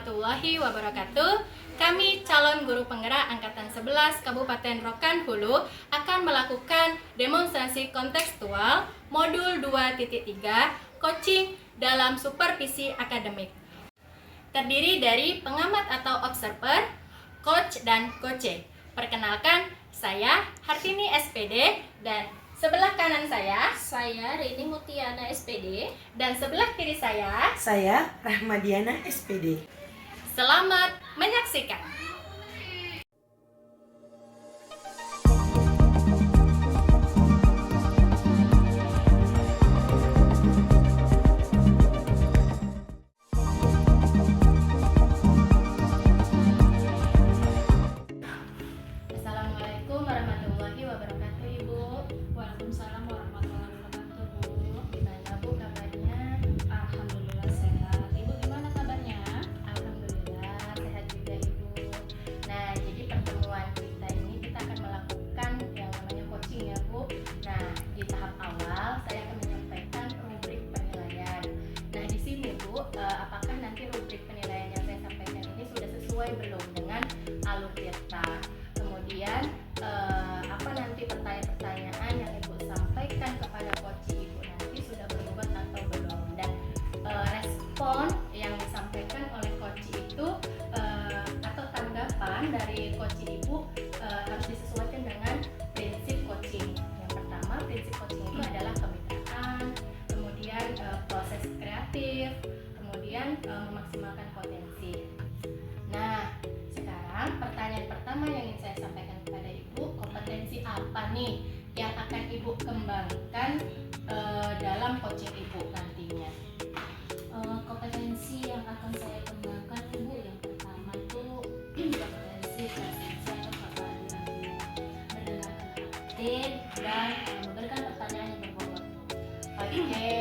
warahmatullahi wabarakatuh. Kami calon guru penggerak Angkatan 11 Kabupaten Rokan Hulu akan melakukan demonstrasi kontekstual modul 2.3 coaching dalam supervisi akademik. Terdiri dari pengamat atau observer, coach, dan coache. Perkenalkan, saya Hartini SPD dan sebelah kanan saya Rini Mutiana SPD. dan sebelah kiri saya. Saya Rahmadiana SPD. Selamat menyaksikan. Assalamualaikum warahmatullahi wabarakatuh, Ibu. Waalaikumsalam warahmatullahi wabarakatuh, Bu. Gimana Bu kabarnya? Alhamdulillah sehat. Ibu gimana kabarnya? Alhamdulillah sehat juga, Ibu. Nah, jadi pertemuan kita ini kita akan melakukan yang namanya coaching ya, Bu. Nah, di tahap awal saya akan menyampaikan rubrik penilaian. Nah, di sini Bu, apakah nanti rubrik penilaian yang saya sampaikan ini sudah sesuai belum dengan alur tirta? Kemudian apa nanti pertanyaan-pertanyaan yang Ibu sampaikan kepada coach Ibu nanti sudah berbobot atau belum? Dan respon yang disampaikan oleh coach itu atau tanggapan dari coach Ibu harus disesuaikan dengan prinsip coaching. Yang pertama, prinsip coaching itu adalah kemitraan, kemudian proses kreatif, kemudian memaksimalkan potensi. Nah, sekarang pertanyaan pertama yang ingin saya sampaikan kepada Ibu, kompetensi apa nih yang akan Ibu kembangkan dalam coaching Ibu nantinya? Kompetensi yang akan saya kembangkan, Ibu, yang pertama itu kompetensi presisi atau kepedulian, mendengarkan aktif dan memberikan pertanyaan yang berbobot. Oke,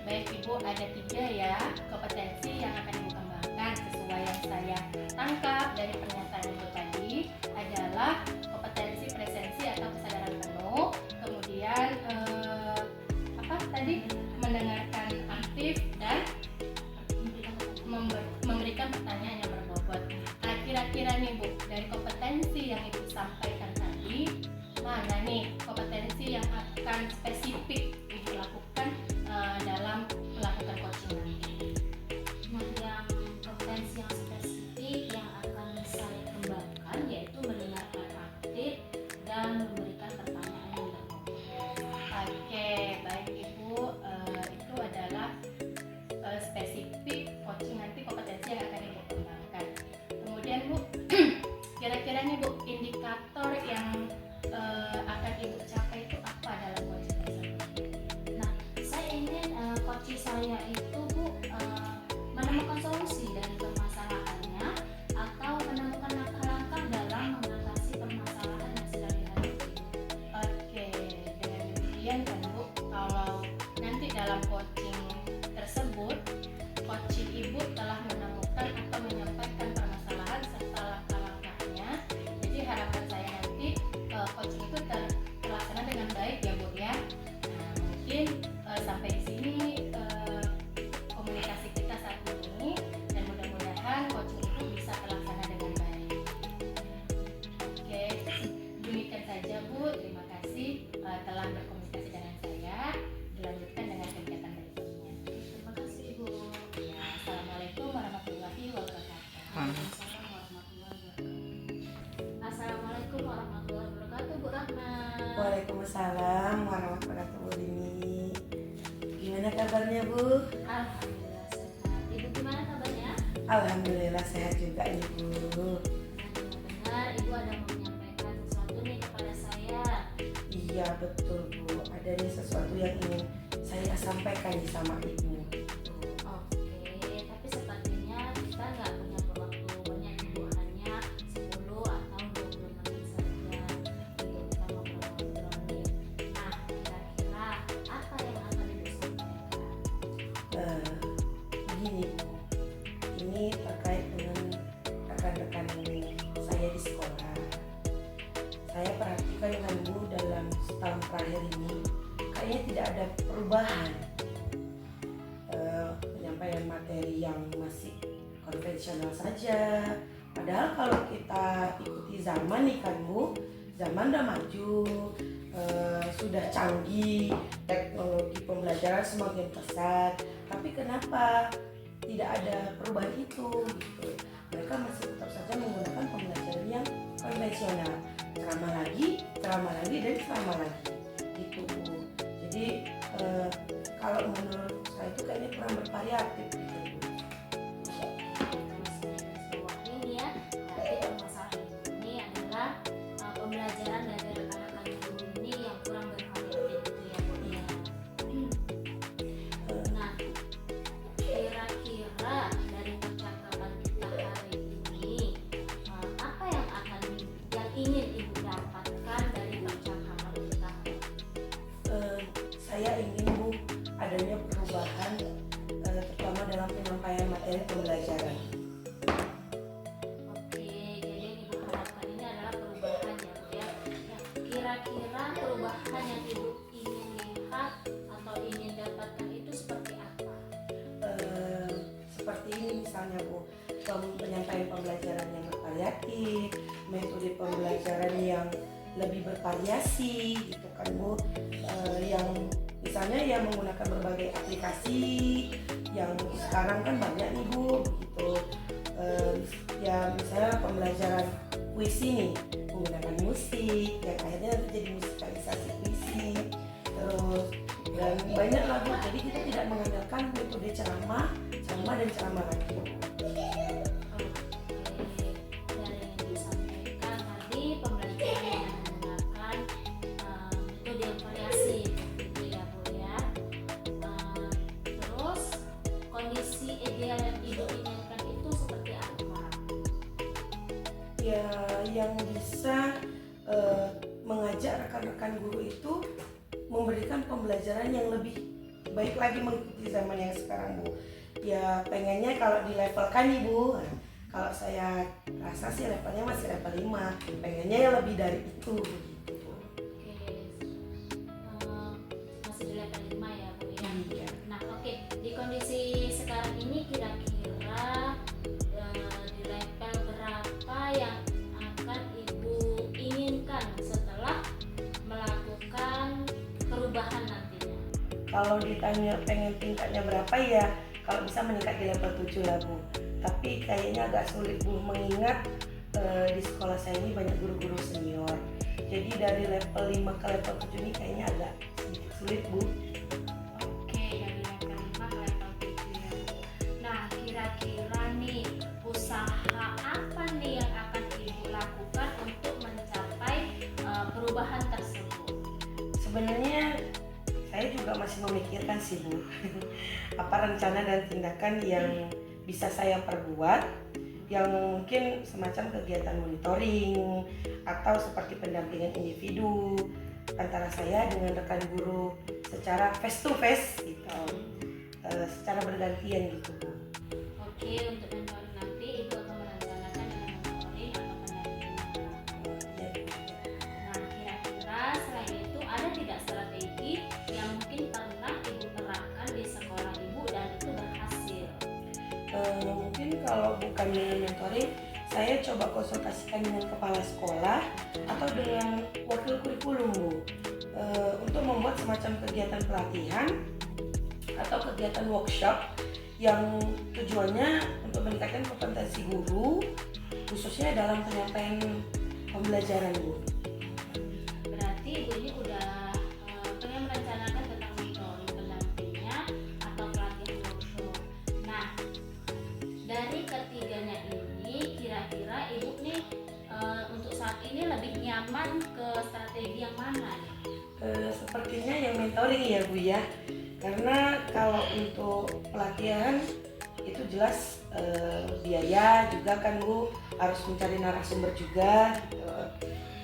baik Ibu, ada 3 ya kompetensi yang akan Ibu kembangkan sesuai yang saya tangkap dari pernyataan Ibu tadi adalah kompetensi presensi atau kesadaran penuh, kemudian apa tadi, mendengarkan aktif dan memberikan pertanyaan yang berbobot. Nah, kira-kira nih Bu, dari kompetensi yang Ibu sampaikan tadi, mana nih kompetensi yang akan spesifik Ibu lakukan dalam melakukan coaching nanti? Nah, yang kompetensi yang spesifik yang akan saya kembangkan yaitu mendengarkan aktif dan memberikan pertanyaan yang berbobot. Oke, baik Ibu, itu adalah spesifik coaching nanti kompetensi yang akan Ibu kembangkan. Kemudian Bu, kira-kira nih Bu, indikator yang akan Ibu capai itu apa dalam coaching tersebut? Nah, saya ingin coach saya itu, Bu, menemukan solusi dari permasalahannya atau menemukan langkah-langkah dalam mengatasi permasalahan yang sedang dihadapi. Oke, dengan demikian kan Bu, kalau nanti dalam coaching tersebut coach Ibu telah menemukan atau menyampaikan permasalahan serta langkah-langkahnya, jadi harapan saya nanti coaching itu terlaksana dengan baik ya Bu ya. Nah, mungkin sampai di sini komunikasi kita saat ini, dan mudah-mudahan coaching itu bisa terlaksana dengan baik. Oke, demikian saja Bu, terima kasih telah berkomunikasi dengan saya. Dilanjutkan dengan kegiatan berikutnya. Terima kasih, Ibu. Ya, Assalamualaikum warahmatullahi wabarakatuh. Waalaikumsalam warahmatullahi wabarakatuh. Assalamualaikum warahmatullahi wabarakatuh, Bu Rahma. Waalaikumsalam warahmatullahi wabarakatuh, Bu Rini. Gimana kabarnya, Bu? Alhamdulillah sehat. Ibu gimana kabarnya? Alhamdulillah sehat juga, Ibu. Dengar Ibu ada mau menyampaikan sesuatu nih kepada saya. Iya, betul, Bu. Ada nih sesuatu yang ingin saya sampaikan nih sama Ibu. Oke, tapi sepertinya kita nggak punya waktu banyak, Ibu, hanya 10 atau 20 menit saja untuk kita ngobrol-ngobrol nih. Nah, kira-kira apa yang akan Ibu sampaikan? Begini, Bu. Ini terkait dengan rekan-rekan saya di sekolah. Saya perhatikan dengan Bu dalam setahun terakhir ini kayaknya tidak ada perubahan. Penyampaian materi yang masih konvensional saja. Padahal kalau kita ikuti zaman nih kan Bu, zaman udah maju, sudah canggih, teknologi pembelajaran semakin pesat, tapi kenapa tidak ada perubahan itu gitu. Mereka masih tetap saja menggunakan pembelajaran yang konvensional, ceramah lagi dan ceramah lagi gitu Bu. Jadi kalau menurut saya itu kayaknya kurang bervariatif gitu Bu. Ini ya, berarti permasalahan ini adalah pembelajaran dari rekan-rekan guru ini yang kurang bervariatif gitu ya Bu ya. Nah, kira-kira dari percakapan kita hari ini, apa yang ingin Ibu dapatkan dari percakapan kita? Saya ingin Bu adanya perubahan terutama dalam penyampaian materi pembelajaran. Oke, jadi yang Ibu harapkan ini adalah perubahan ya Bu ya. Kira-kira perubahan yang Ibu ingin lihat atau ingin dapatkan itu seperti apa? Seperti ini misalnya Bu, penyampaian pembelajaran yang bervariatif, metode pembelajaran yang lebih bervariasi gitu kan Bu, yang misalnya yang menggunakan berbagai aplikasi yang sekarang kan banyak nih Bu gitu. Ya misalnya pembelajaran puisi nih menggunakan musik yang akhirnya nanti jadi musikalisasi puisi, terus dan banyak lagu. Jadi kita tidak mengandalkan metode ceramah dan ceramah lagi. Dari yang disampaikan tadi, pembelajaran yang menggunakan metode yang variasi gitu ya Bu ya. Terus kondisi ideal yang Ibu inginkan itu seperti apa? Ya yang bisa mengajak rekan-rekan guru itu memberikan pembelajaran yang lebih baik lagi mengikuti zaman yang sekarang Bu. Ya pengennya kalau di level kan nih Bu, kalau saya rasa sih levelnya masih level 5, pengennya yang lebih dari itu begitu Bu. Oke, masih di level 5 ya Bu ya. Iya. Nah oke, di kondisi sekarang ini kira-kira di level berapa yang akan Ibu inginkan setelah melakukan perubahan nantinya? Kalau ditanya pengen tingkatnya berapa ya, kalau bisa meningkat di level 7 lah Bu. Tapi kayaknya agak sulit Bu, mengingat di sekolah saya ini banyak guru-guru senior. Jadi dari level 5 ke level 7 ini kayaknya agak sedikit sulit Bu. Oke, dari level 5 ke level 7 ya Bu. Nah, kira-kira nih usaha apa nih yang akan Ibu lakukan untuk mencapai perubahan tersebut? Sebenarnya saya juga masih memikirkan sih Bu, apa rencana dan tindakan yang bisa saya perbuat, yang mungkin semacam kegiatan monitoring atau seperti pendampingan individu antara saya dengan rekan guru secara face to face gitu, secara bergantian gitu Bu. Oke, untuk mentoring nanti Ibu akan merencanakan dengan mentoring atau pendampingan. Ya, Nah, kira-kira selain itu ada tidak strategi yang mungkin pernah Ibu terapkan di sekolah Ibu dan itu berhasil? Mungkin kalau bukan dengan mentoring, saya coba konsultasikan dengan kepala sekolah atau dengan wakil kurikulum Bu, untuk membuat semacam kegiatan pelatihan atau kegiatan workshop yang tujuannya untuk meningkatkan kompetensi guru khususnya dalam penyampaian pembelajaran Bu. Berarti Ibu ini udah pengen merencanakan tentang mentoring pendampingnya atau pelatihan workshop. Nah, dari ketiganya ini kira-kira Ibu nih untuk saat ini lebih nyaman ke strategi yang mana nih? Sepertinya yang mentoring ya Bu ya, karena kalau untuk pelatihan itu jelas biaya juga kan Bu, harus mencari narasumber juga gitu.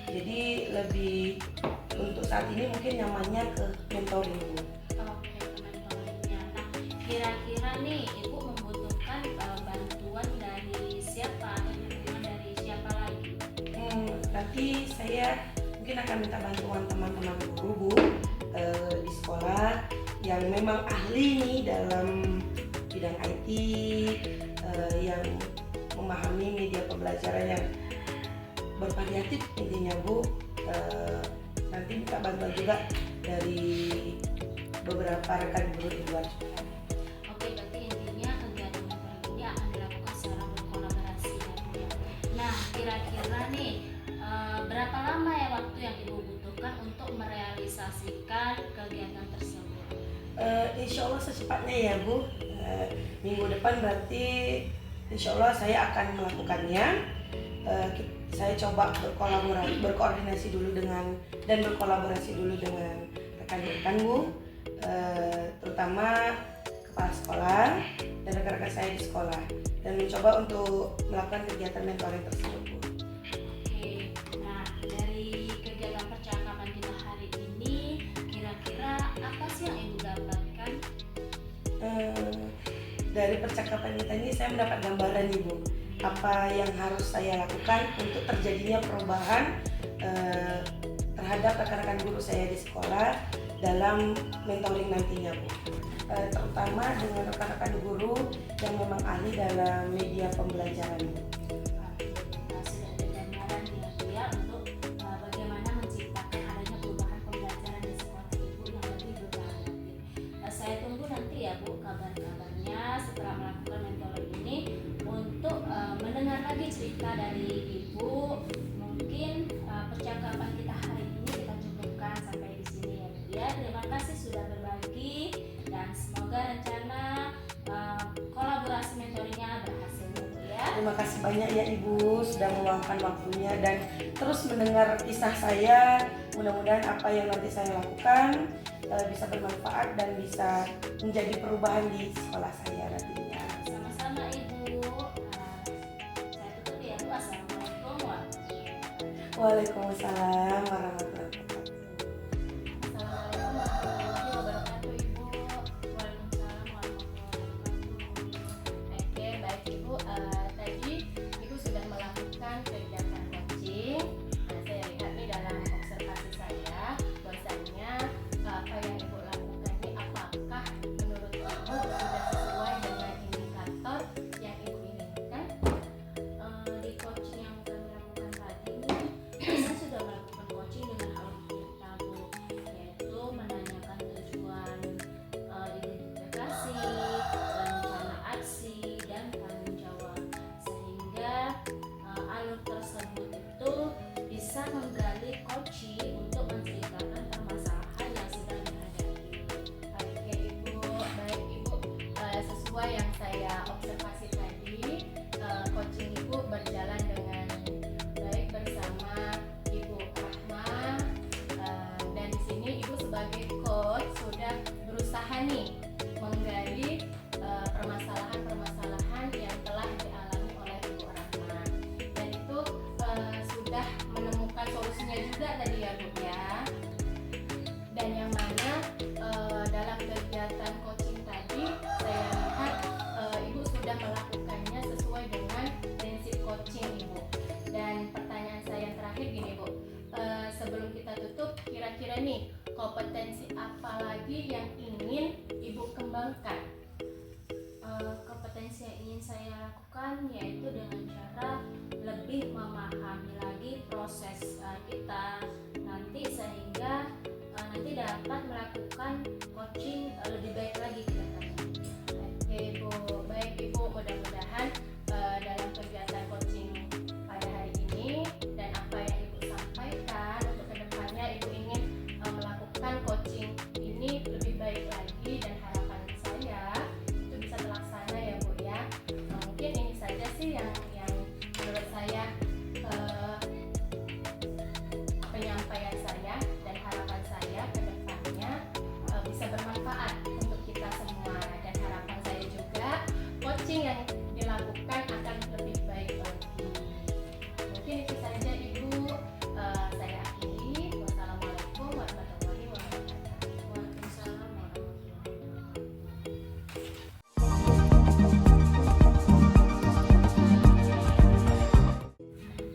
Jadi lebih untuk saat ini mungkin nyamannya ke mentoring Bu. Oke, ke mentoringnya. Nah, kira-kira nih Ibu membutuhkan bantuan dari siapa? Dukungan dari siapa lagi? Nanti saya mungkin akan minta bantuan teman-teman guru Bu, di sekolah yang memang ahli nih dalam bidang IT, yang memahami media pembelajaran yang bervariatif intinya Bu. Nanti minta bantuan juga dari beberapa rekan guru di luar juga. Oke, berarti intinya kegiatan mentoring ini akan dilakukan secara berkolaborasi ya Bu ya. Nah, kira-kira nih berapa lama ya waktu yang Ibu butuhkan untuk merealisasikan kegiatan tersebut? Insya Allah secepatnya ya Bu. Minggu depan berarti insya Allah saya akan melakukannya. Saya coba berkoordinasi dulu dan berkolaborasi dulu dengan rekan-rekan Bu, terutama kepala sekolah dan rekan-rekan saya di sekolah, dan mencoba untuk melakukan kegiatan mentoring tersebut Bu. Oke, nah dari kegiatan percakapan kita hari ini, kira-kira apa sih yang Ibu dapatkan? Dari percakapan kita ini saya mendapat gambaran nih Bu, apa yang harus saya lakukan untuk terjadinya perubahan terhadap rekan-rekan guru saya di sekolah dalam mentoring nantinya Bu. Terutama dengan rekan-rekan guru yang memang ahli dalam media pembelajaran. Nah, sudah ada gambaran ya Bu ya untuk bagaimana menciptakan adanya perubahan pembelajaran di sekolah Ibu yang lebih bervariatif. Saya tunggu nanti ya Bu kabar-kabarnya setelah melakukan mentoring ini untuk mendengar lagi cerita dari Ibu. Mungkin percakapan kita hari ini kita cukupkan sampai di sini ya Bu ya. Terima kasih sudah berbagi dan semoga rencana kolaborasi mentoringnya berhasil Bu ya. Terima kasih banyak ya Ibu sudah meluangkan waktunya dan terus mendengar kisah saya. Mudah-mudahan apa yang nanti saya lakukan bisa bermanfaat dan bisa menjadi perubahan di sekolah saya nantinya. Sama-sama Ibu. Saya tutup ya Bu. Assalamualaikum warahmatullahi wabarakatuh. Waalaikumsalam warahmatullahi wabarakatuh. Assalamualaikum warahmatullahi wabarakatuh Ibu. Waalaikumsalam warahmatullahi wabarakatuh. Oke, baik Ibu. Tadi Ibu sudah melakukan kegiatan coaching. Nah, saya lihat nih dalam observasi saya bahwasanya apa yang Ibu lakukan ini apakah menurut Ibu sudah sesuai dengan indikator yang Ibu inginkan? Di coaching yang kami lakukan tadi nih, saya sudah melakukan coaching dengan alur cerita Bu, yaitu menanyakan tujuan identifikasi, rencana aksi, dan tanggung jawab, sehingga alur tersebut itu bisa menggali coaching untuk menceritakan permasalahan yang sedang dihadapi. Oke Ibu, baik Ibu. Sesuai yang saya observasi tadi, coaching Ibu berjalan dengan baik bersama Ibu Rahma, dan di sini Ibu sebagai coach sudah berusaha nih menggali permasalahan-permasalahan yang telah dialami oleh Ibu Rahma, dan itu sudah menemukan solusinya juga tadi ya Bu ya. Dan yang mana dalam kegiatan coaching tadi saya lihat Ibu sudah melakukannya sesuai dengan prinsip coaching Ibu. Dan pertanyaan saya yang terakhir gini Bu, sebelum kita tutup, kira-kira nih kompetensi apa lagi yang ingin Ibu kembangkan? Kompetensi yang ingin saya lakukan yaitu dengan cara lebih memahami lagi proses kita nanti, sehingga nanti dapat melakukan coaching lebih baik lagi ke depannya. Oke Bu, baik Ibu, mudah-mudahan dalam kegiatan coaching pada hari ini dan apa yang Ibu sampaikan untuk kedepannya Ibu ingin melakukan coaching ini lebih baik lagi, dan harapan saya itu bisa terlaksana ya Bu ya. Mungkin ini saja sih yang menurut saya penyampaian saya, dan harapan saya ke depannya bisa bermanfaat untuk kita semua, dan harapan saya juga coaching yang dilakukan akan lebih baik lagi. Mungkin itu saja Ibu, saya akhiri. Wassalamualaikum warahmatullahi wabarakatuh. Waalaikumsalam warahmatullahi wabarakatuh.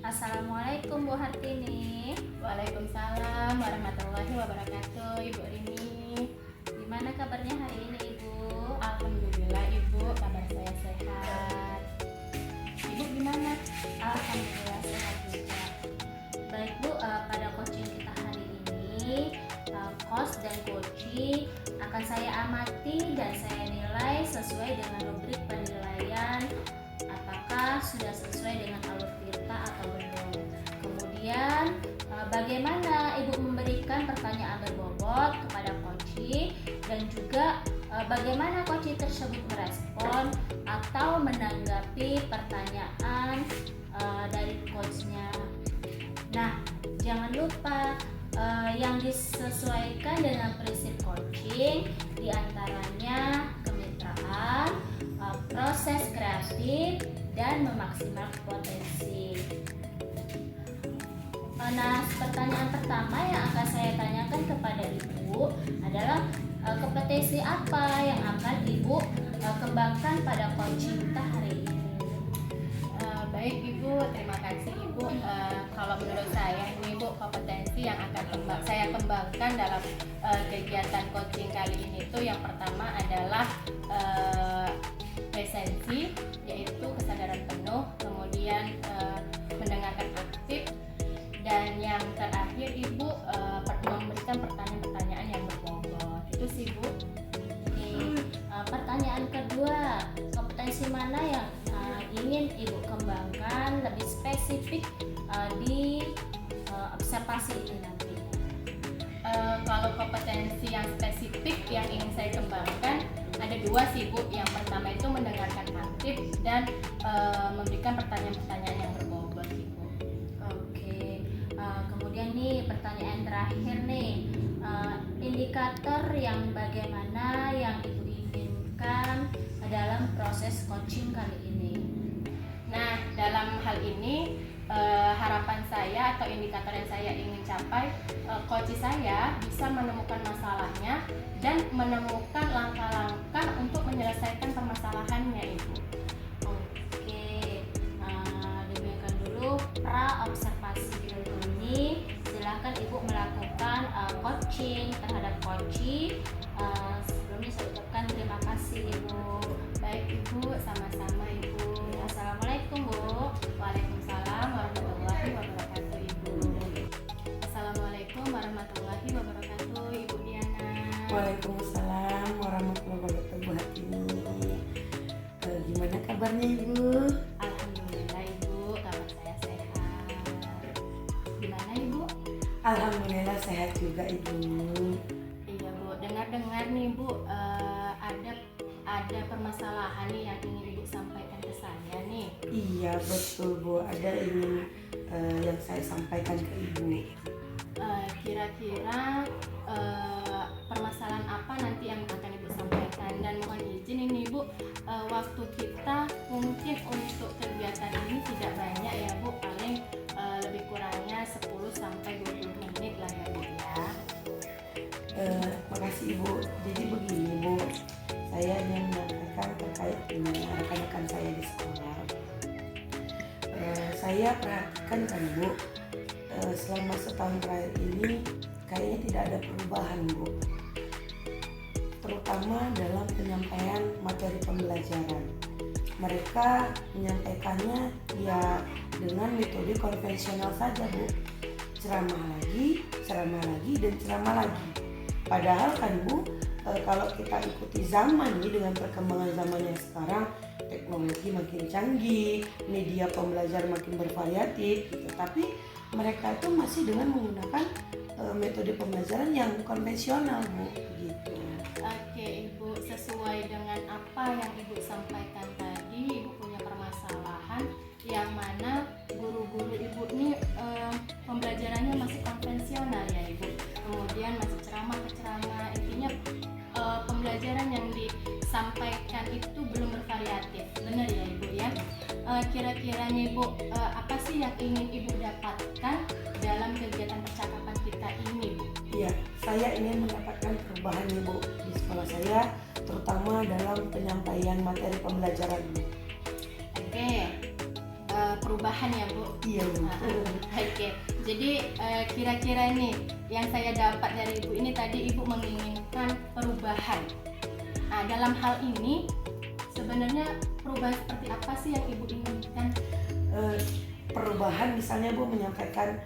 Assalamualaikum Bu Hartini. Waalaikumsalam warahmatullahi wabarakatuh. Ibu Rini, Gimana kabarnya hari ini Ibu? alhamdulillah Ibu, kabar saya sehat. Ibu gimana? Alhamdulillah sehat juga. Baik Bu, pada coaching kita hari ini, coach dan coaching akan saya amati dan saya nilai sesuai dengan rubrik penilaian apakah sudah sesuai dengan alur kita atau belum. Kemudian bagaimana Ibu memberikan pertanyaan berbobot kepada coaching dan juga bagaimana coaching tersebut merespon atau menanggapi pertanyaan dari coachnya. Nah, jangan lupa yang disesuaikan dengan prinsip coaching diantaranya kemitraan, proses kreatif, dan memaksimalkan potensi. Nah, pertanyaan pertama yang akan saya tanyakan kepada Ibu adalah kompetensi apa yang akan Ibu kembangkan pada coaching kita hari ini? Baik Ibu, terima kasih Ibu. Kalau menurut saya ini Ibu, kompetensi yang akan saya kembangkan dalam kegiatan coaching kali ini itu yang pertama adalah presensi, yaitu kesadaran penuh, kemudian mendengarkan aktif, dan yang terakhir Ibu memberikan pertanyaan-pertanyaan yang berbobot. Itu sih Bu. Pertanyaan kedua, kompetensi mana yang ingin Ibu kembangkan lebih spesifik di observasi ini nantinya? Kalau kompetensi yang spesifik yang ingin saya kembangkan ada dua sih Bu. Yang pertama itu mendengarkan aktif dan memberikan pertanyaan-pertanyaan yang berbobot sih Bu. Oke, kemudian nih pertanyaan terakhir nih, indikator yang bagaimana yang Ibu inginkan dalam proses coaching kali ini? Nah, dalam hal ini harapan saya atau indikator yang saya ingin capai, coach saya bisa menemukan masalahnya dan menemukan langkah-langkah untuk menyelesaikan permasalahannya Ibu. Oke, demikian dulu pra observasi ini. Silakan Ibu melakukan coaching terhadap coaching. Sebelumnya saya ucapkan terima kasih Ibu. Baik Ibu, sama-sama Ibu. Assalamualaikum Bu. Waalaikumsalam warahmatullahi wabarakatuh Ibu. Assalamualaikum warahmatullahi wabarakatuh Ibu Diana. Waalaikumsalam warahmatullahi wabarakatuh Bu Hatini. Gimana kabarnya Ibu? Alhamdulillah Ibu, kabar saya sehat. Gimana Ibu? Alhamdulillah sehat juga Ibu. Iya Bu, dengar-dengar nih Bu, ada permasalahan nih yang ingin Ibu sampaikan ke saya nih. Iya betul Bu, ada ingin yang saya sampaikan ke Ibu. Kira-kira permasalahan apa nanti yang akan Ibu sampaikan, dan mohon izin ini Ibu, waktu kita mungkin untuk kegiatan ini tidak banyak ya Bu, paling lebih kurangnya 10-20 menit lah ya Bu ya. Makasih Ibu. Jadi begini Bu, saya ingin menyampaikan terkait dengan rekan-rekan saya di sekolah. Saya perhatikan kan Bu, selama setahun terakhir ini kayaknya tidak ada perubahan Bu, terutama dalam penyampaian materi pembelajaran. Mereka menyampaikannya ya dengan metode konvensional saja Bu, ceramah lagi, dan ceramah lagi. Padahal kan Bu, kalau kita ikuti zaman nih, dengan perkembangan zaman yang sekarang, teknologi makin canggih, media pembelajaran makin bervariatif gitu. Tapi mereka itu masih dengan menggunakan metode pembelajaran yang konvensional Bu, gitu. Oke Ibu, sesuai dengan apa yang Ibu sampaikan tadi, Ibu punya permasalahan yang mana guru-guru Ibu ini pembelajarannya masih konvensional ya Ibu. Kemudian masih ceramah ke ceramah, intinya pembelajaran yang disampaikan itu belum bervariatif. Benar ya Ibu ya? Kira-kiranya Ibu, apa sih yang ingin Ibu dapatkan dalam kegiatan percakapan kita ini Bu? Iya, saya ingin mendapatkan perubahan Bu di sekolah saya, terutama dalam penyampaian materi pembelajaran Bu. Oke, perubahan ya Bu? Iya Bu. Oke, jadi kira-kira nih yang saya dapat dari Ibu ini tadi, Ibu menginginkan perubahan. Nah, dalam hal ini sebenarnya perubahan seperti apa sih yang Ibu inginkan perubahan, misalnya Bu menyampaikan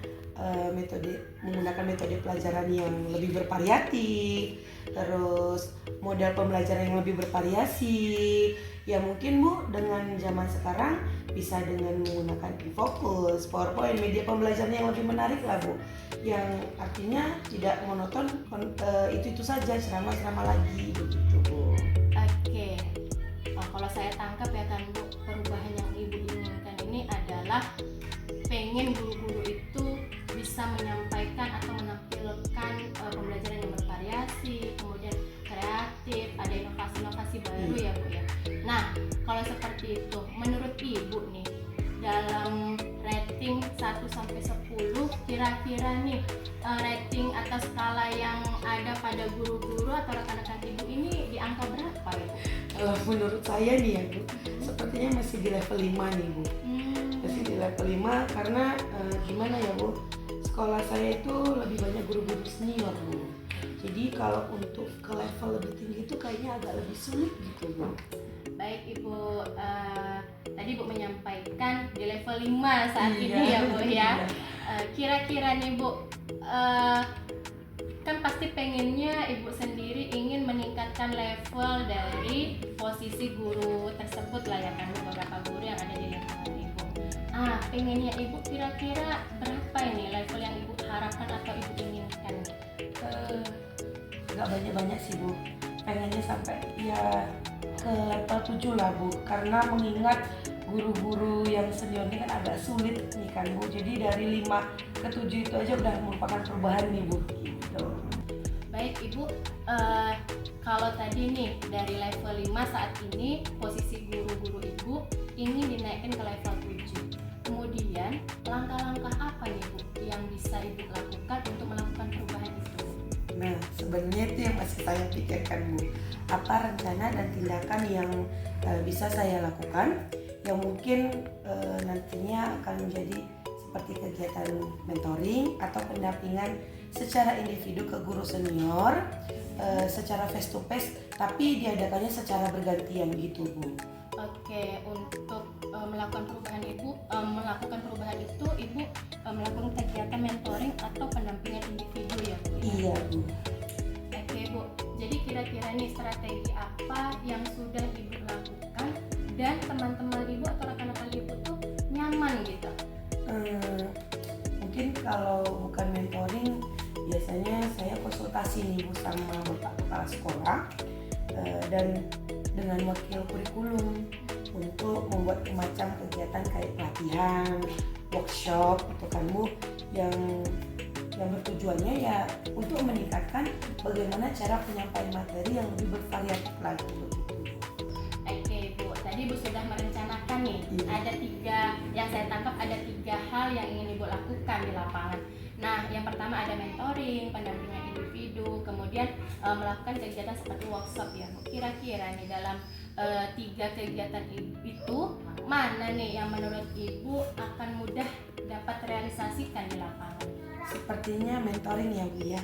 menggunakan metode pelajaran yang lebih bervariatif, terus model pembelajaran yang lebih bervariasi. Ya mungkin Bu dengan zaman sekarang bisa dengan menggunakan e-focus, PowerPoint, media pembelajaran yang lebih menarik lah Bu, yang artinya tidak monoton itu saja, ceramah-ceramah lagi begitu Bu. Oke. Kalau saya tangkap ya kan Bu, perubahan yang Ibu inginkan ini adalah pengen guru-guru itu bisa menyampaikan atau menampilkan pembelajaran yang bervariasi, kemudian kreatif, ada inovasi-inovasi baru ya Bu ya. Nah, kalau seperti itu, menurut Ibu nih, dalam rating 1 sampai 10, kira-kira nih rating atau skala yang ada pada guru-guru atau rekan-rekan Ibu ini di angka berapa ya Bu? Menurut saya nih ya Bu, sepertinya masih di level 5 nih Bu. Masih di level 5 karena gimana ya Bu, sekolah saya itu lebih banyak guru-guru senior Bu. Jadi kalau untuk ke level lebih tinggi itu kayaknya agak lebih sulit gitu Bu. Baik Ibu, tadi Ibu menyampaikan di level 5 saat ini ya Bu ya. Kira-kira nih Bu, kan pasti pengennya Ibu sendiri ingin meningkatkan level dari posisi guru tersebut lah ya kan, beberapa guru yang ada di lingkungan Ibu. Pengennya Ibu kira-kira berapa ini level yang Ibu harapkan atau Ibu inginkan? Gak banyak-banyak sih Bu, pengennya sampai ya ke level 7 lah Bu, karena mengingat guru-guru yang senior ini kan agak sulit nih kan Bu, jadi dari 5 ke 7 itu aja udah merupakan perubahan nih Bu gitu. Baik Ibu, kalau tadi nih dari level 5 saat ini posisi guru-guru Ibu ingin dinaikkan ke level 7. Kemudian langkah-langkah apa nih Bu yang bisa Ibu lakukan untuk melakukan perubahan itu? Nah sebenarnya itu yang masih saya pikirkan Bu, apa rencana dan tindakan yang bisa saya lakukan yang mungkin nantinya akan menjadi seperti kegiatan mentoring atau pendampingan secara individu ke guru senior secara face to face, tapi diadakannya secara bergantian gitu Bu. Oke, untuk melakukan perubahan Ibu melakukan kegiatan mentoring atau pendampingan individu ya Bu? Iya Bu. Oke Bu, jadi kira-kira nih strategi apa yang sudah Ibu lakukan dan teman-teman Ibu atau rekan-rekan Ibu tuh nyaman gitu? Mungkin kalau bukan mentoring, biasanya saya konsultasi nih Bu sama Bapak Kepala Sekolah dan dengan wakil kurikulum untuk membuat semacam kegiatan kayak pelatihan, workshop gitu kan Bu, yang bertujuannya ya untuk meningkatkan bagaimana cara penyampaian materi yang lebih bervariatif lagi begitu. Oke Bu, tadi Ibu sudah merencanakan nih, ada 3, yang saya tangkap ada 3 hal yang ingin Ibu lakukan di lapangan. Nah, yang pertama ada mentoring, pendampingan individu, kemudian melakukan kegiatan seperti workshop ya Bu. Kira-kira nih dalam 3 kegiatan itu, mana nih yang menurut Ibu akan mudah dapat realisasikan di lapangan? Sepertinya mentoring ya Bu ya,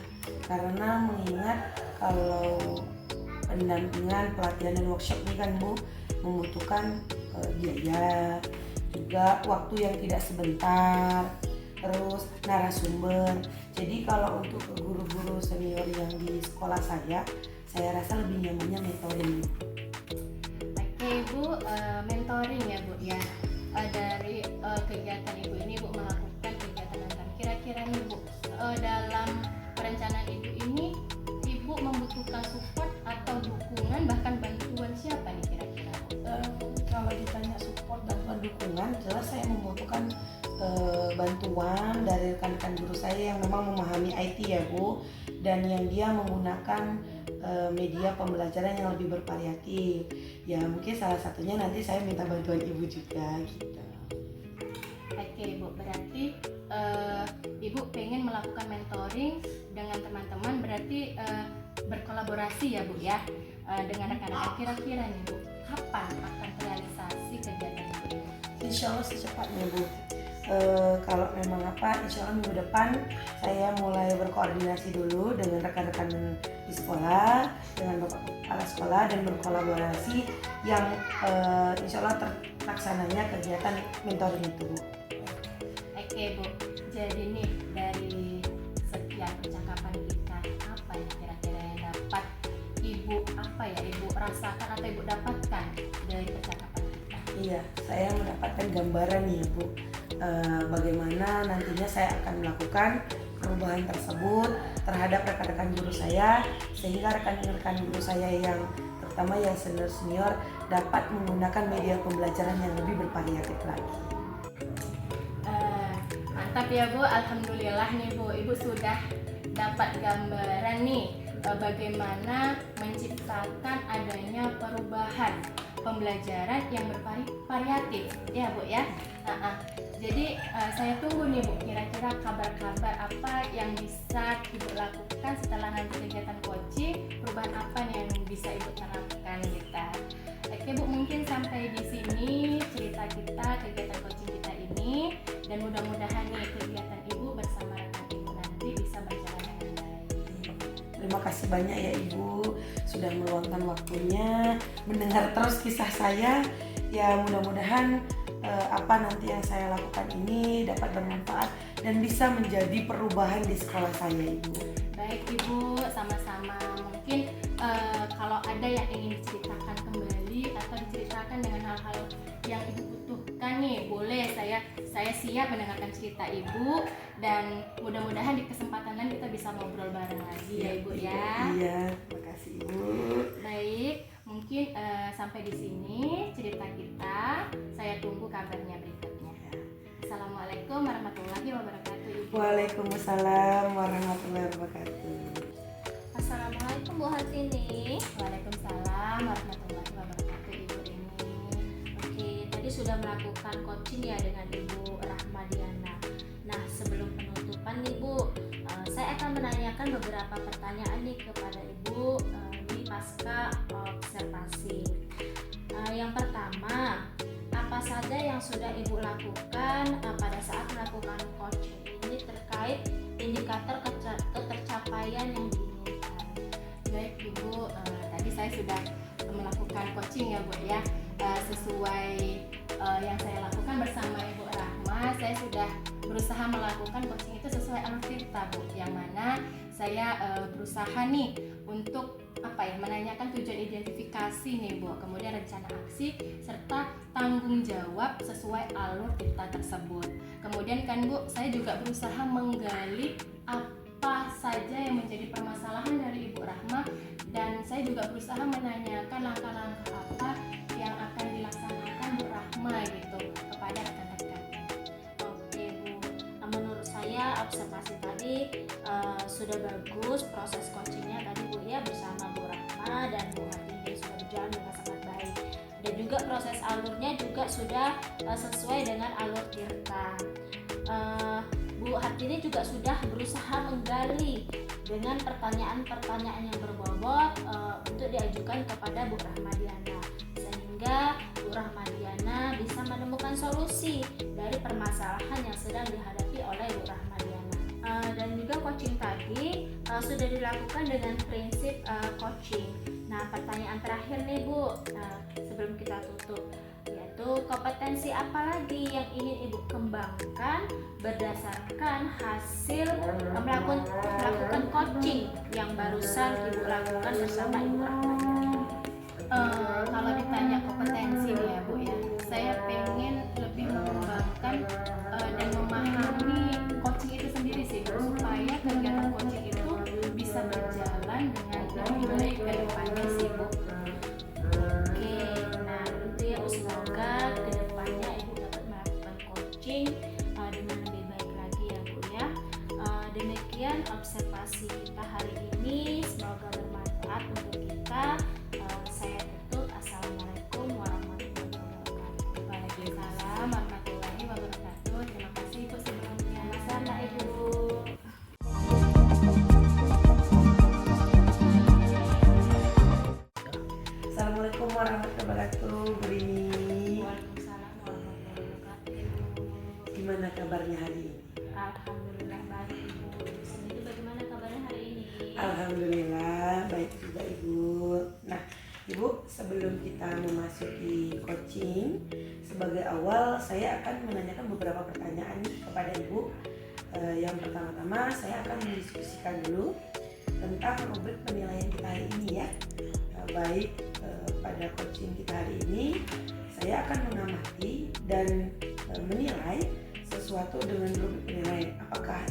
karena mengingat kalau pendampingan, pelatihan dan workshop ini kan Bu membutuhkan biaya, juga waktu yang tidak sebentar, terus narasumber. Jadi kalau untuk guru-guru senior yang di sekolah saya rasa lebih nyamannya mentoring. Oke Bu, mentoring ya Bu ya. Dari kegiatan Ibu ini Ibu melakukan kegiatan mentoring. Kira-kira nih Bu, dalam perencanaan Ibu ini Ibu membutuhkan support atau dukungan bahkan bantuan siapa nih kira-kira Bu? Kalau ditanya support dan dukungan, jelas saya membutuhkan bantuan dari rekan-rekan guru saya yang memang memahami IT ya Bu, dan yang dia menggunakan media pembelajaran yang lebih bervariatif. Ya mungkin salah satunya nanti saya minta bantuan Ibu juga gitu. Oke Bu, berarti Ibu pengen melakukan mentoring dengan teman-teman, berarti berkolaborasi ya Bu ya dengan rekan-rekan. Kira-kira nih Bu, kapan akan terrealisasi kegiatan Ibu ini? Insya Allah secepatnya Bu. Kalau memang insya Allah minggu depan saya mulai berkoordinasi dulu dengan rekan-rekan di sekolah, dengan Bapak Kepala Sekolah, dan berkolaborasi yang insya Allah terlaksananya kegiatan mentoring itu Bu. Oke Bu, jadi nih dari sekian percakapan kita, apa ya kira-kira yang dapat Ibu Ibu rasakan atau Ibu dapatkan dari percakapan kita? Iya, saya mendapatkan gambaran nih ya Bu, bagaimana nantinya saya akan melakukan perubahan tersebut terhadap rekan-rekan guru saya, sehingga rekan-rekan guru saya yang terutama yang senior dapat menggunakan media pembelajaran yang lebih bervariatif lagi. Mantap ya Bu, alhamdulillah nih Bu, Ibu sudah dapat gambaran nih bagaimana menciptakan adanya perubahan pembelajaran yang bervariatif ya Bu ya. Jadi saya tunggu nih Bu, kira-kira kabar-kabar apa yang bisa Ibu lakukan setelah nanti kegiatan coaching, perubahan apa nih yang bisa Ibu terapkan kita. Oke Bu, mungkin sampai di sini cerita kita, kegiatan coaching kita ini, dan mudah-mudahan nih kegiatan Ibu bersama rekan Ibu nanti bisa berjalan dengan baik. Terima kasih banyak ya Ibu sudah meluangkan waktunya mendengar terus kisah saya. Ya mudah-mudahan apa nanti yang saya lakukan ini dapat bermanfaat dan bisa menjadi perubahan di sekolah saya Ibu. Baik Ibu, sama-sama. Mungkin kalau ada yang ingin diceritakan kembali atau diceritakan dengan hal-hal yang Ibu butuhkan nih, boleh, saya siap mendengarkan cerita Ibu, dan mudah-mudahan di kesempatan lain kita bisa ngobrol bareng lagi ya Ibu ya. Iya, terima kasih Ibu. Baik, mungkin sampai di sini cerita kita. Saya tunggu kabarnya berikutnya. Assalamualaikum warahmatullahi wabarakatuh Ibu. Waalaikumsalam warahmatullahi wabarakatuh. Assalamualaikum Bu Hartini. Waalaikumsalam warahmatullahi wabarakatuh Ibu Rini. Oke, tadi sudah melakukan coaching ya dengan Ibu Rahmadiana. Nah, sebelum penutupan nih Bu, saya akan menanyakan beberapa pertanyaan nih kepada Ibu di pasca observasi. Yang pertama, apa saja yang sudah Ibu lakukan pada saat melakukan coaching ini terkait indikator ketercapaian yang diinginkan? Baik Ibu, tadi saya sudah melakukan coaching ya Bu ya, sesuai yang saya lakukan bersama Ibu Rahma. Saya sudah berusaha melakukan coaching itu sesuai alur tirta Bu, yang mana saya berusaha nih untuk menanyakan tujuan identifikasi nih Bu, kemudian rencana aksi serta tanggung jawab sesuai alur tirta tersebut. Kemudian kan Bu, saya juga berusaha menggali apa saja yang menjadi permasalahan dari Ibu Rahma, dan saya juga berusaha menanyakan langkah-langkah apa yang akan dilaksanakan Bu Rahma gitu kepada rekan-rekan. Oke Bu, menurut saya observasi tadi sudah bagus, proses coachingnya tadi Bu ya bersama Bu Rahma dan Bu Hartini sudah berjalan dengan sangat baik, dan juga proses alurnya juga sudah sesuai dengan alur tirta. Bu Hartini juga sudah berusaha menggali dengan pertanyaan-pertanyaan yang berbobot untuk diajukan kepada Bu Rahmadiana, sehingga Bu Rahmadiana bisa menemukan solusi dari permasalahan yang sedang dihadapi oleh Bu Rahmadiana. Dan juga coaching tadi sudah dilakukan dengan prinsip coaching. Nah, pertanyaan terakhir nih Bu, sebelum kita tutup, yaitu kompetensi apa lagi yang ingin Ibu kembangkan berdasarkan hasil melakukan coaching yang barusan Ibu lakukan bersama Ibu Rahmadiana? Kalau ditanya kompetensi nih ya Bu ya, saya pengen lebih mengembangkan dan memahami coaching itu sendiri sih Bu, supaya kegiatan coaching itu bisa berjalan dengan lebih baik ke depannya sih Bu. Oke, nah itu ya, semoga kedepannya Ibu dapat melakukan coaching dengan lebih baik lagi ya Bu ya. Demikian observasi kita hari ini, semoga bermanfaat untuk kita. Saya tutup. Assalamualaikum warahmatullahi wabarakatuh. Waalaikumsalam warahmatullahi wabarakatuh. Terima kasih Ibu sebelumnya. Sama Ibu. Assalamualaikum warahmatullahi wabarakatuh Bu Rini. Waalaikumsalam warahmatullahi wabarakatuh. Gimana kabarnya hari ini? Alhamdulillah baik Ibu. Sendiri bagaimana kabarnya hari ini? Alhamdulillah baik juga Ibu. Nah Ibu, sebelum kita memasuki coaching, sebagai awal saya akan menanyakan beberapa pertanyaan kepada Ibu. Yang pertama-tama saya akan mendiskusikan dulu tentang rubrik penilaian kita hari ini ya. Baik pada coaching kita hari ini, saya akan mengamati dan menilai sesuatu dengan rubrik penilaian. Apakah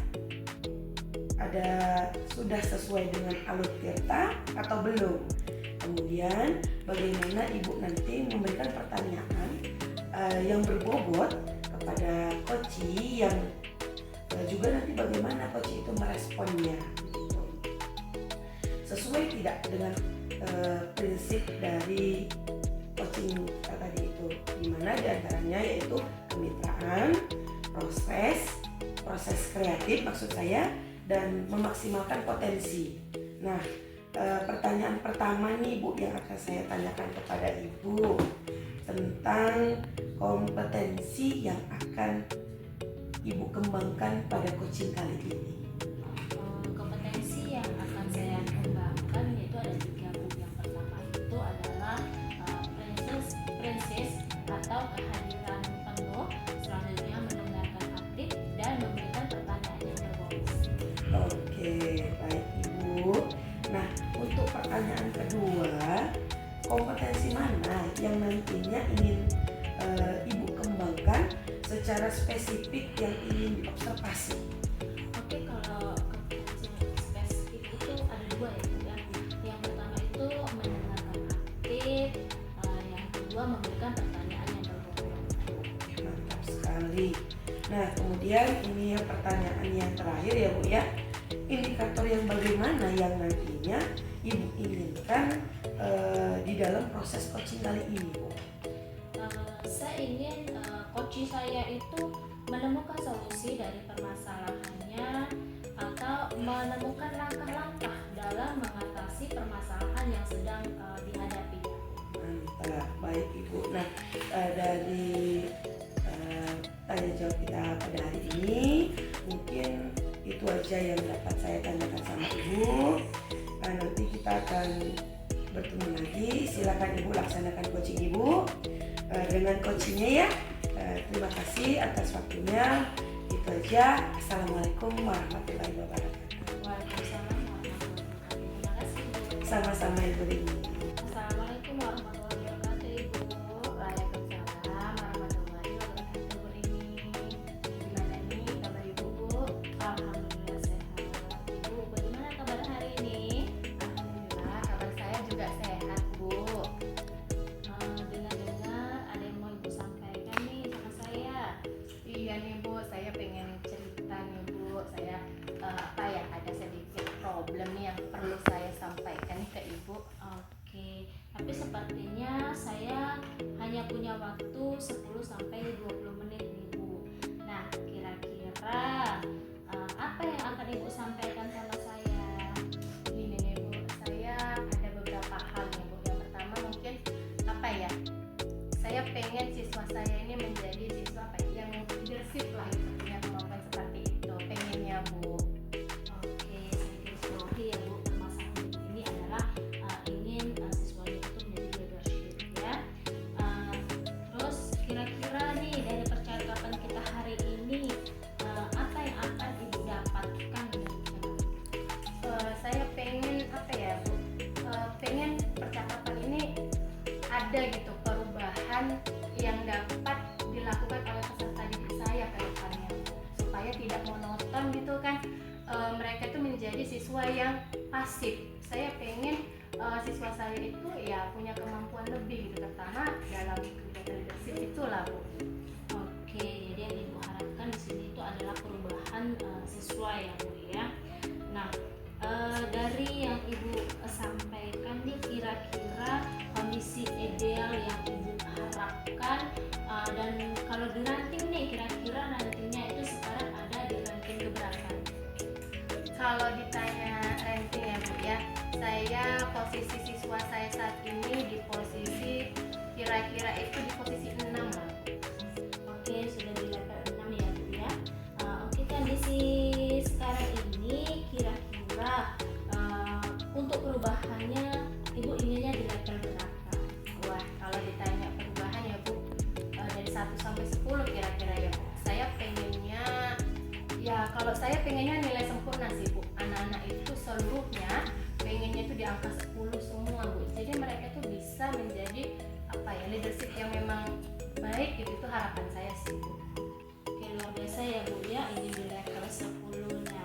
sudah sesuai dengan Alur Tirta atau belum? Kemudian bagaimana Ibu nanti memberikan pertanyaan yang berbobot kepada coachee, yang juga nanti bagaimana coachee itu meresponnya gitu. Sesuai tidak dengan prinsip dari coaching kita tadi itu, dimana diantaranya yaitu kemitraan, proses kreatif maksud saya, dan memaksimalkan potensi. Nah, pertanyaan pertama nih Bu yang akan saya tanyakan kepada Ibu tentang kompetensi yang akan Ibu kembangkan pada coaching kali ini. Kompetensi yang akan saya kembangkan yaitu ada 3 Bu. Yang pertama itu adalah prinsip atau kehadiran penuh, selanjutnya mendengarkan aktif dan memberikan pertanyaan yang berbobot. Oke, baik Ibu. Nah, untuk pertanyaan kedua, kompetensi mana yang nantinya ingin Ibu kembangkan secara spesifik yang ingin diobservasi? Oke, kalau kompetensi spesifik itu ada 2 ya Bu ya. Yang pertama itu mendengarkan aktif, yang kedua memberikan pertanyaan yang berbobot. Mantap sekali. Nah, kemudian ini yang pertanyaan yang terakhir ya Bu ya. Indikator yang bagaimana yang nantinya Ibu inginkan di dalam proses coaching kali ini Bu? Saya ingin coaching saya itu menemukan solusi dari permasalahannya atau menemukan langkah-langkah dalam mengatasi permasalahan yang sedang dihadapi. Mantap, baik Ibu. Nah, dari tanya jawab kita pada hari ini mungkin itu aja yang dapat saya tanyakan sama Ibu. Nanti kita akan bertemu lagi. Silakan Ibu laksanakan coaching Ibu dengan coachingnya ya. Terima kasih atas waktunya. Itu aja. Assalamualaikum warahmatullahi wabarakatuh. Waalaikumsalam warahmatullahi wabarakatuh. Terima kasih Bu. Sama-sama Ibu Rini. Assalamualaikum warahmatullahi wabarakatuh Ibu. Waalaikumsalam warahmatullahi wabarakatuh Bu Rini. Gimana nih kabar Ibu Bu? Alhamdulillah sehat. Ibu, bagaimana kabar hari ini? Alhamdulillah kabar saya juga sehat Bu. Dengar-dengar ada yang mau Ibu sampaikan nih sama saya. Iya nih Bu, saya pengen cerita nih Bu. Saya ada sedikit problem nih yang perlu saya sampaikan nih ke Ibu. Oke, tapi sepertinya saya hanya punya waktu 10 sampai 20 menit nih Bu. Nah, kira-kira apa yang akan Ibu sampaikan sama saya? Gini nih Bu, saya ada beberapa hal nih Bu. Yang pertama mungkin saya pengen siswa saya ini menjadi siswa yang leadership lah gitu, punya kemampuan seperti itu pengennya Bu. Oke, saya garis bawahi ya Bu, permasalahan ini adalah ingin siswanya itu menjadi leadership ya. Terus kira-kira nih dari percakapan kita hari ini apa yang akan Ibu dapatkan dari percakapan? Saya pengen Bu, pengen percakapan ini ada gitu perubahan yang dapat dilakukan oleh peserta didik saya ke depannya Bu, supaya tidak monoton gitu kan. Mereka itu menjadi siswa yang pasif. Saya pengen siswa saya itu ya punya kemampuan lebih gitu, terutama dalam kegiatan leadership itulah Bu. Oke, jadi yang Ibu harapkan di sini itu adalah perubahan siswa ya Bu ya. Nah, dari yang Ibu sampaikan nih, kira-kira kondisi ideal yang Ibu harapkan dan kalau di ranking nih, kira-kira nantinya itu sekarang ada di ranking keberapa? Kalau ditanya ranking ya Bu ya, saya posisi siswa saya saat ini di posisi kira-kira itu di posisi 6 lah. Oke, sudah di level 6 ya Bu ya. Oke, kondisi sekarang ini kira-kira untuk perubahannya Ibu inginnya di level berapa? Kalau saya pengennya nilai sempurna sih Bu. Anak-anak itu seluruhnya pengennya itu di angka 10 semua Bu. Jadi mereka tuh bisa menjadi leadership yang memang baik gitu, itu harapan saya sih Bu. Oke, luar biasa ya Bu ya, ini di level 10-nya.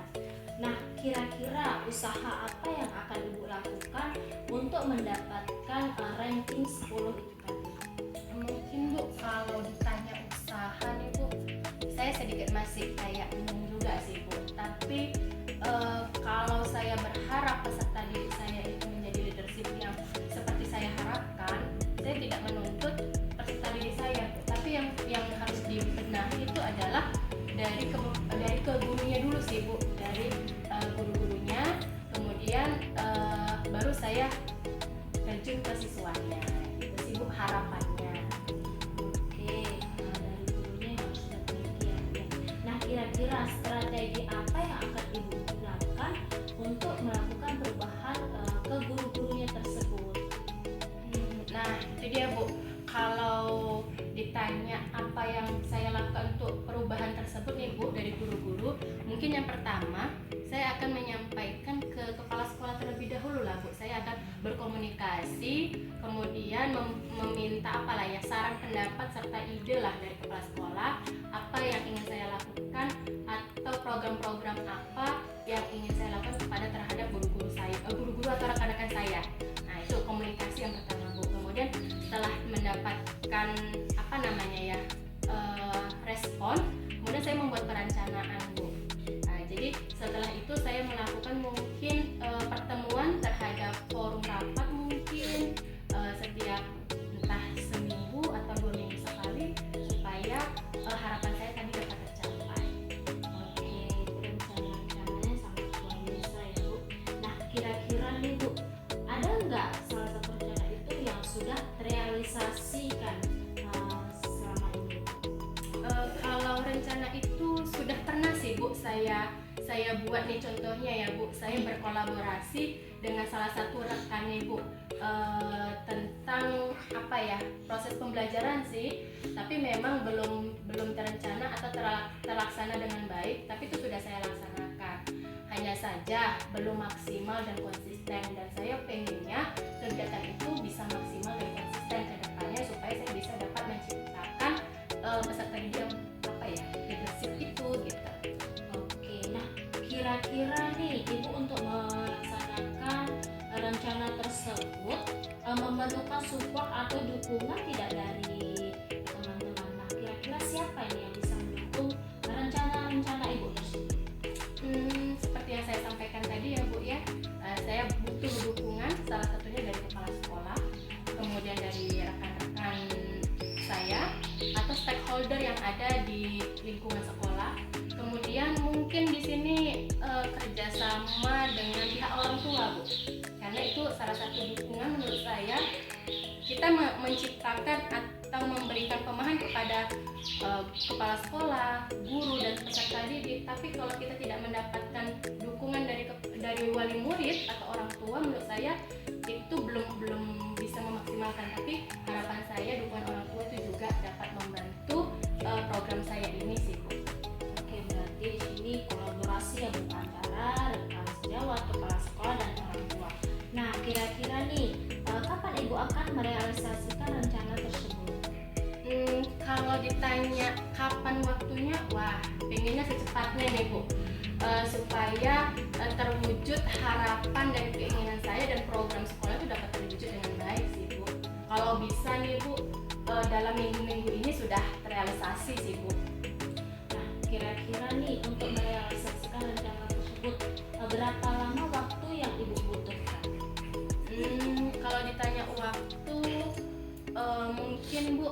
Nah, kira-kira usaha apa yang akan Ibu lakukan untuk mendapatkan ranking 10 itu tadi? Mungkin Bu, kalau ditanya usaha nih Bu, saya sedikit masih kayak bingung juga sih Bu. Tapi kalau saya berharap peserta didik saya itu menjadi leadership yang seperti saya harapkan, saya tidak menuntut peserta didik saya Bu. Tapi yang harus dibenahi itu adalah dari ke gurunya dulu sih Bu, dari guru-gurunya, kemudian baru saya terjun ke siswanya. Itu sih Bu harapannya. Oke, dari gurunya yang sudah tinggi ya. Nah, kira-kira strategi apa yang akan Ibu gunakan untuk melakukan perubahan ke guru-gurunya tersebut? Nah, itu dia Bu. Kalau ditanya apa yang saya lakukan untuk perubahan tersebut nih Bu dari guru-guru, mungkin yang pertama saya akan menyampaikan ke kepala sekolah terlebih dahulu lah Bu. Saya akan berkomunikasi, kemudian meminta saran pendapat serta ide lah dari kepala sekolah, apa yang ingin saya lakukan atau program-program apa yang ingin saya lakukan kepada terhadap guru-guru saya, guru-guru atau rekan-rekan saya. Nah, itu komunikasi yang pertama Bu. Kemudian setelah mendapatkan respon, kemudian saya membuat perencanaan Bu. Nah, jadi setelah itu saya melakukan mungkin pertemuan terhadap forum rapat mungkin setiap entah seminggu atau 2 minggu sekali supaya harapan saya tadi dapat tercapai. Oke, rencana-rencananya sangat luar biasa ya Bu. Nah, kira-kira nih Bu, ada nggak salah satu rencana itu yang sudah terrealisasikan selama ini? Kalau rencana itu sudah pernah sih Bu, saya buat nih contohnya ya Bu. Saya berkolaborasi dengan salah satu rekannya Bu tentang proses pembelajaran sih, tapi memang belum terencana atau terlaksana dengan baik, tapi itu sudah saya laksanakan. Hanya saja belum maksimal dan konsisten, dan saya pengennya kegiatan itu bisa maksimal dan konsisten ke depannya supaya saya bisa dapat menciptakan peserta didik yang leadership itu gitu. Oke, nah kira-kira nih Ibu untuk melaksanakan rencana tersebut memerlukan support atau dukungan tidak dari teman-teman. Nah, kira-kira siapa ini yang bisa mendukung rencana-rencana Ibu tersebut? Seperti yang saya sampaikan tadi ya Bu ya, saya butuh dukungan salah satunya dari kepala sekolah, kemudian dari rekan-rekan saya atau stakeholder yang ada di lingkungan sekolah. Kemudian mungkin di sini kerjasama dengan pihak orang tua Bu, karena itu salah satu dukungan menurut saya. Kita menciptakan atau memberikan pemahaman kepada kepala sekolah, guru dan peserta didik. Tapi kalau kita tidak mendapatkan dukungan dari wali murid atau orang tua, menurut saya itu belum bisa memaksimalkan. Tapi harapan saya dukungan orang tua itu juga dapat membantu program saya ini sih Bu. Oke, berarti di sini kolaborasi ya Bu antara rekan sejawat, kepala sekolah dan orang tua. Nah, kira-kira nih kapan Ibu akan merealisasikan rencana tersebut? Kalau ditanya kapan waktunya, pengennya secepatnya nih Bu, supaya terwujud harapan dan keinginan saya dan program sekolah itu dapat terwujud dengan baik sih Bu. Kalau bisa nih Bu, dalam minggu-minggu ini sudah terrealisasi sih Bu. Nah, kira-kira nih untuk merealisasikan rencana tersebut berapa lama waktu yang Ibu butuhkan? Kalau ditanya waktu, mungkin Bu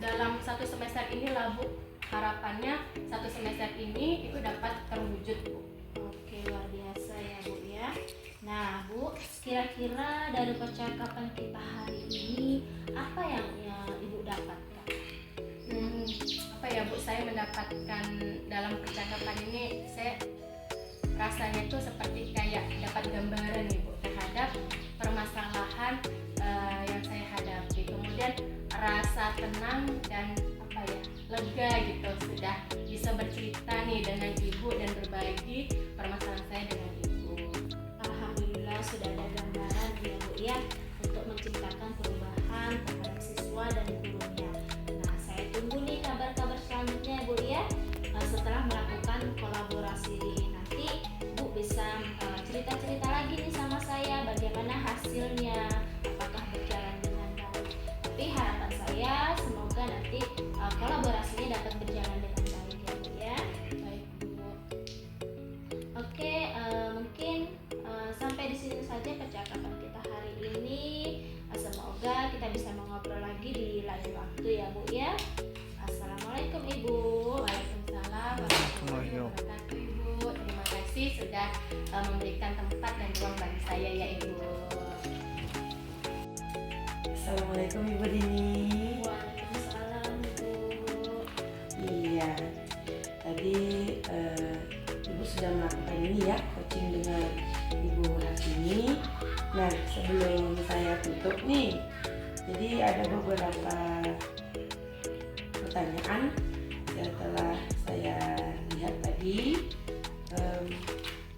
dalam 1 semester inilah Bu, harapannya 1 semester ini itu dapat terwujud Bu. Oke, luar biasa ya Bu ya. Nah Bu, kira-kira dari percakapan kita hari ini apa yang Ibu dapatkan? Bu, saya mendapatkan dalam percakapan ini, saya rasanya itu seperti kayak dapat gambaran nih Bu terhadap permasalahan yang saya hadapi. Kemudian rasa tenang dan lega gitu, sudah bisa bercerita nih dengan Ibu dan sudah memberikan tempat dan ruang bagi saya ya Ibu. Assalamualaikum Ibu Dini. Waalaikumsalam Bu. Iya, tadi Ibu sudah melakukan ini ya, coaching dengan Ibu Hartini. Nah, sebelum saya tutup nih, jadi ada beberapa pertanyaan setelah saya lihat tadi.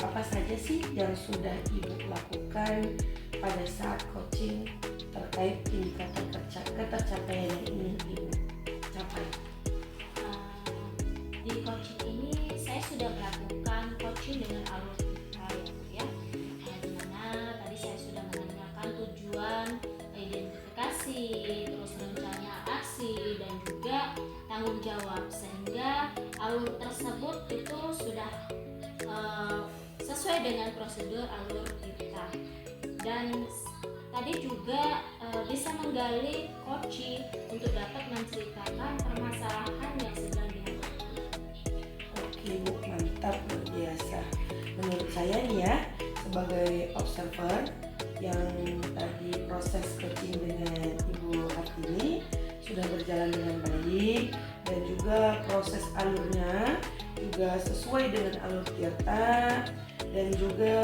Apa saja sih yang sudah Ibu lakukan pada saat coaching terkait indikator ketercapaian yang ingin Ibu capai? Di coaching ini saya sudah melakukan coaching dengan alur kita ya, di mana tadi saya sudah menanyakan tujuan, identifikasi, terus rencana aksi dan juga tanggung jawab, sehingga alur tersebut itu sudah sesuai dengan prosedur alur kita. Dan tadi juga bisa menggali coaching untuk dapat menceritakan permasalahan yang sedang dihadapi. Oke Bu, mantap, luar biasa. Menurut saya nih ya, sebagai observer yang tadi proses coaching dengan Ibu Hartini sudah berjalan dengan baik, dan juga proses alurnya juga sesuai dengan alur Tirta, dan juga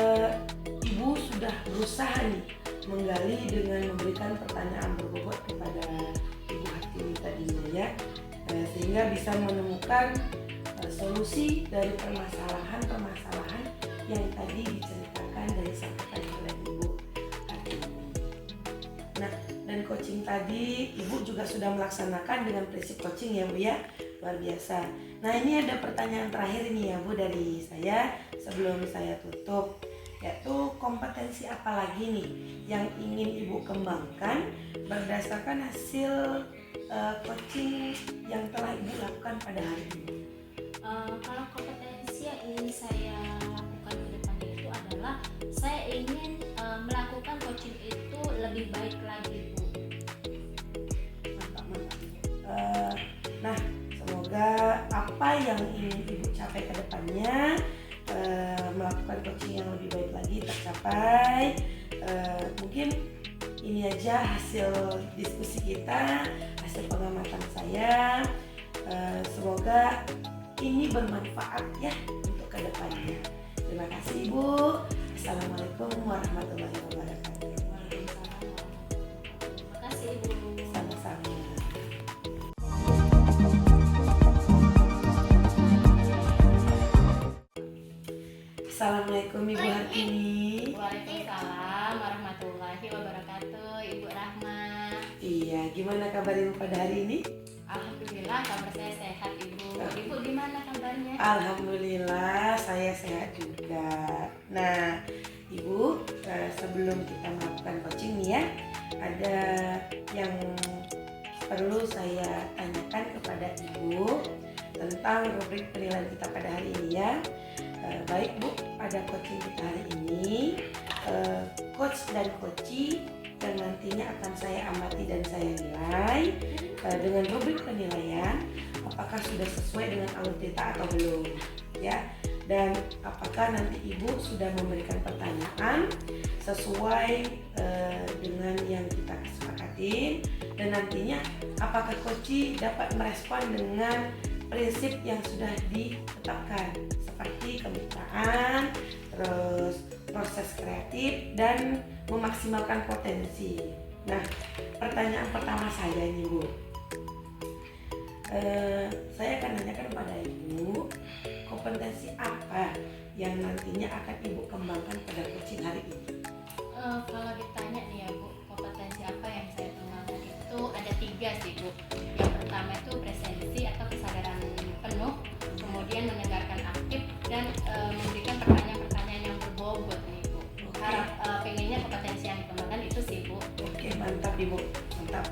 Ibu sudah berusaha nih menggali dengan memberikan pertanyaan berbobot kepada Ibu Hartini tadinya ya, sehingga bisa menemukan solusi dari permasalahan-permasalahan yang tadi diceritakan dan disampaikan oleh Ibu Hartini. Nah, dan coaching tadi Ibu juga sudah melaksanakan dengan prinsip coaching ya Bu ya, luar biasa. Nah, ini ada pertanyaan terakhir ini ya Bu dari saya sebelum saya tutup, yaitu kompetensi apa lagi nih yang ingin Ibu kembangkan berdasarkan hasil coaching yang telah Ibu lakukan pada hari ini? Kalau kompetensi yang ingin saya lakukan ke depannya itu adalah saya ingin melakukan coaching itu lebih baik lagi Bu. Mantap. Nah, semoga apa yang ingin Ibu capai ke depannya, melakukan coaching yang lebih baik lagi tercapai. Mungkin ini aja hasil diskusi kita, hasil pengamatan saya. Semoga ini bermanfaat ya untuk kedepannya. Terima kasih Ibu. Assalamualaikum warahmatullahi wabarakatuh. Waalaikumsalam warahmatullahi wabarakatuh. Terima kasih Ibu. Sama-sama. Assalamualaikum Ibu Hartini. Waalaikumsalam warahmatullahi wabarakatuh Ibu Rahma. Iya, gimana kabar Ibu pada hari ini? Alhamdulillah kabar saya sehat Ibu. Ibu gimana kabarnya? Alhamdulillah saya sehat juga. Nah Ibu, sebelum kita melakukan coaching nih ya, ada yang perlu saya tanyakan kepada Ibu tentang rubrik penilaian kita pada hari ini ya. Baik Bu, pada coaching kita hari ini, coach dan coachee yang nantinya akan saya amati dan saya nilai dengan rubrik penilaian, apakah sudah sesuai dengan alur Tirta atau belum ya, dan apakah nanti Ibu sudah memberikan pertanyaan sesuai dengan yang kita kesepakatin, dan nantinya apakah coachee dapat merespon dengan prinsip yang sudah ditetapkan seperti kemitraan, terus proses kreatif, dan memaksimalkan potensi. Nah, pertanyaan pertama saya ini Bu, saya akan nanyakan kepada Ibu, kompetensi apa yang nantinya akan Ibu kembangkan pada coaching hari ini? Kalau ditanya nih ya Bu, kompetensi apa yang saya kembangkan itu ada 3 sih Bu. Yang pertama itu presensi atau kesadaran penuh, kemudian mendengarkan aktif, dan memberikan pertanyaan-pertanyaan yang berbobot nih Bu. Pengennya kompetensi yang dikembangkan itu sih Bu. Oke, mantap Ibu, mantap,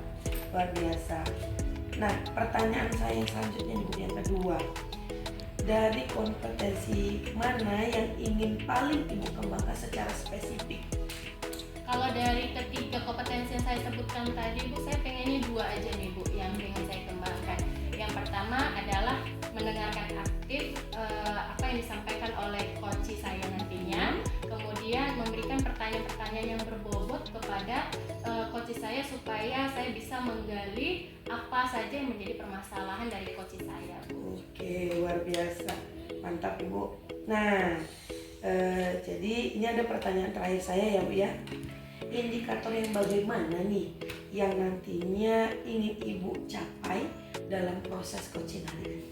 luar biasa. Nah, pertanyaan saya yang selanjutnya Ibu, yang kedua, dari kompetensi mana yang ingin paling Ibu kembangkan secara spesifik? Kalau dari ketiga kompetensi yang saya sebutkan tadi Bu, saya pengennya 2 aja nih Bu yang ingin saya kembangkan. Yang pertama adalah mendengarkan aktif apa yang disampaikan oleh coach saya nantinya. bisa menggali apa saja yang menjadi permasalahan dari coaching saya, Bu. Oke, luar biasa, mantap Ibu. Nah, jadi ini ada pertanyaan terakhir saya ya Bu ya. Indikator yang bagaimana nih yang nantinya ingin Ibu capai dalam proses coaching hari ini?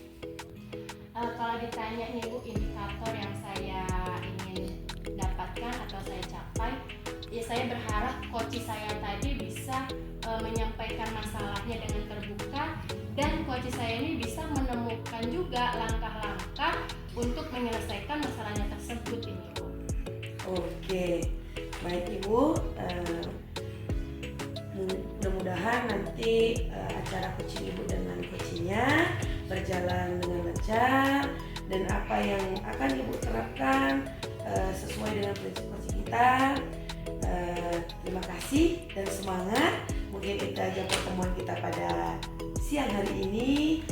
Kalau ditanya nih Bu, indikator yang saya ingin dapatkan atau saya capai, ya saya berharap coach saya tadi bisa menyampaikan masalahnya dengan terbuka, dan coach saya ini bisa menemukan juga langkah-langkah untuk menyelesaikan masalahnya tersebut ini, Bu. Oke, baik Ibu. Mudah-mudahan nanti acara coaching Ibu dengan coachingnya berjalan dengan lancar, dan apa yang akan Ibu terapkan sesuai dengan prinsip coaching kita. Terima kasih dan semangat. Mungkin itu aja pertemuan kita pada siang hari ini.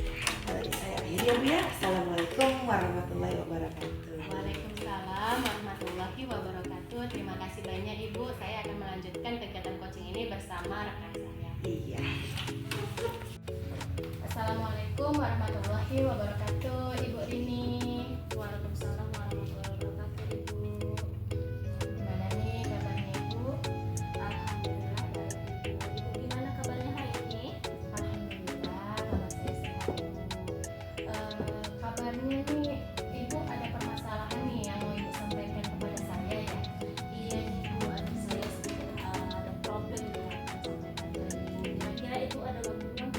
Saya akhiri ya Bu ya. Assalamualaikum warahmatullahi wabarakatuh. Waalaikumsalam warahmatullahi wabarakatuh. Terima kasih banyak Ibu. Saya akan melanjutkan kegiatan coaching ini bersama rekan saya. Iya. Assalamualaikum warahmatullahi wabarakatuh, Ibu Rini. Waalaikumsalam warahmatullahi wabarakatuh, Ibu. Gimana nih kabarnya Ibu? Alhamdulillah baik, Ibu. Ibu gimana kabarnya hari ini? Alhamdulillah kabar saya sehat, Bu. Kabarnya nih Ibu ada permasalahan nih yang mau Ibu sampaikan kepada saya ya? Iya, Ibu, ada saya sedikit ada problem yang akan sampaikan ke Ibu. Kira-kira Ibu ada waktu luang?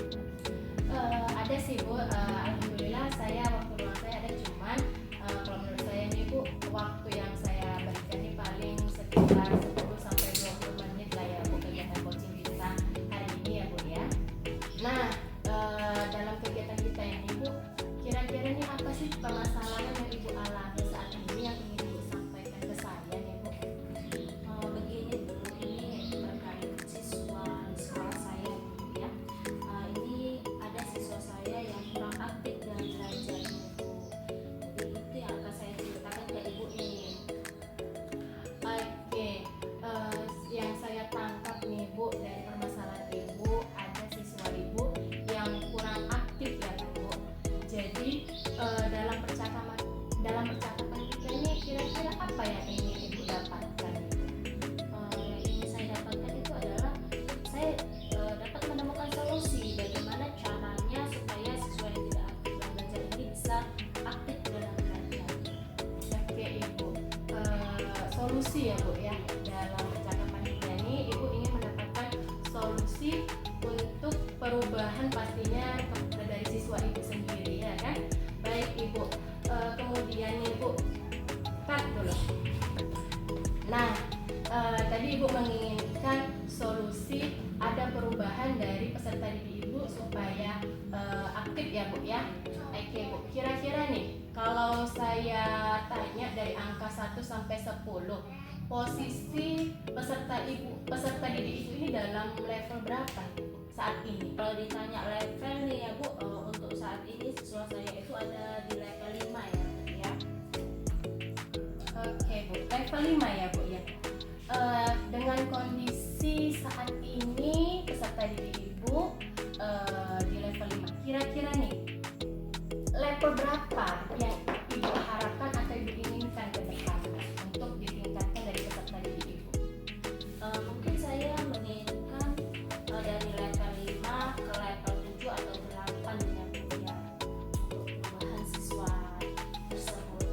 Ada sih Bu. Alhamdulillah saya waktu luang saya ada, cuman kalau menurut saya nih Bu, waktu yang saya berikan ini paling sekitar 10 sampai 20 menit lah ya Bu, kegiatan coaching kita hari ini ya Bu ya. Nah, dalam kegiatan kita ini Bu, kira-kira nih apa sih permasalahan yang Ibu alami saat ini yang ingin Ibu sampaikan ke saya nih Bu? Begini Bu, ini terkait siswa di sekolah saya Bu ya. Ini ada siswa saya yang kurang aktif dalam belajar Bu. Jadi itu yang akan saya ceritakan ke Ibu ini. Oke, yang saya tangkap nih Bu dari permasalahan Ibu, ada siswa Ibu yang kurang aktif ya Bu. Jadi dalam percakapan kita ini kira-kira apa yang ingin Ibu dapatkan? Yang ingin saya dapatkan itu adalah saya dapat menemukan solusi bagaimana caranya supaya siswa yang tidak aktif dalam belajar ini bisa aktif dalam belajar. Oke Ibu, solusi ya Bu ya. Dalam percakapan kita ini Ibu ingin mendapatkan solusi untuk perubahan pastinya dari siswa Ibu sendiri ya kan? Baik Ibu, kemudian Ibu cut dulu. Nah, tadi Ibu menginginkan solusi ada perubahan dari peserta didik Ibu supaya aktif ya Bu ya. Oke Bu, kira-kira nih kalau saya tanya dari angka 1 sampai 10, posisi peserta didik Ibu ini dalam level berapa Bu saat ini? Kalau ditanya level nih ya Bu, untuk saat ini siswa saya itu ada di level 5 ya. Oke Bu, level 5 ya Bu ya. Dengan kondisi saat ini peserta didik Ibu di level 5, kira-kira nih level berapa yang Ibu harapkan atau Ibu inginkan ke depannya untuk ditingkatkan dari peserta didik Ibu? Mungkin saya menginginkan dari level 5 ke level 7 atau 8 ya Bu ya, untuk perubahan siswa tersebut.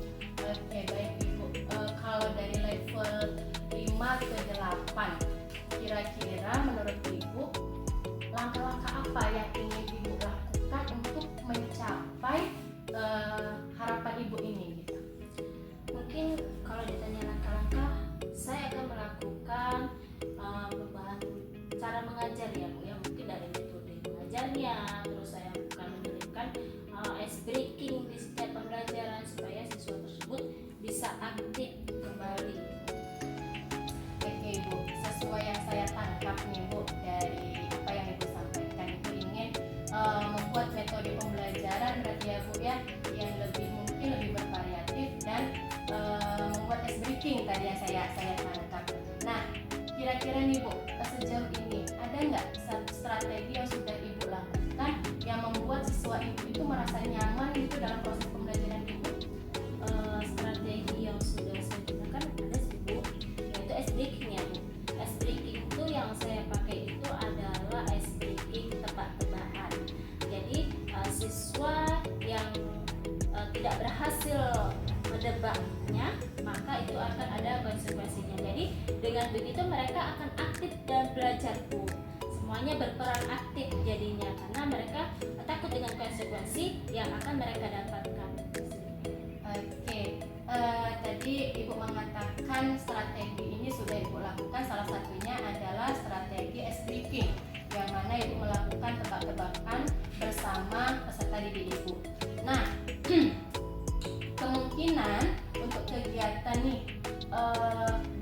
Oke baik Ibu. Kalau dari level 5 ke 8, kira-kira menurut Ibu langkah-langkah apa yang ingin Ibu lakukan untuk mencapai harapan Ibu ini gitu? Mungkin kalau ditanya langkah-langkah, saya akan melakukan perubahan cara mengajar ya Bu ya, mungkin dari metode mengajarnya, terus saya akan memberikan ice breaking di setiap pembelajaran supaya siswa tersebut bisa aktif kembali. Oke Ibu, sesuai yang saya tangkap nih Bu dari apa yang Ibu sampaikan, Ibu ingin membuat metode pembelajaran berarti ya Bu ya, yang mungkin lebih bervariatif dan membuat ice breaking tadi yang saya tangkap. Nah, kira-kira nih Bu, sejauh ini ada nggak satu strategi hasil menebaknya, maka itu akan ada konsekuensinya. Jadi dengan begitu mereka akan aktif dan belajar, Bu. Semuanya berperan aktif jadinya, karena mereka takut dengan konsekuensi yang akan mereka dapatkan. Oke, tadi Ibu mengatakan strategi ini sudah Ibu lakukan. Salah satunya adalah strategi ice breaking, yang mana Ibu melakukan tebak-tebakan bersama peserta didik Ibu. Nah, kemungkinan untuk kegiatan nih,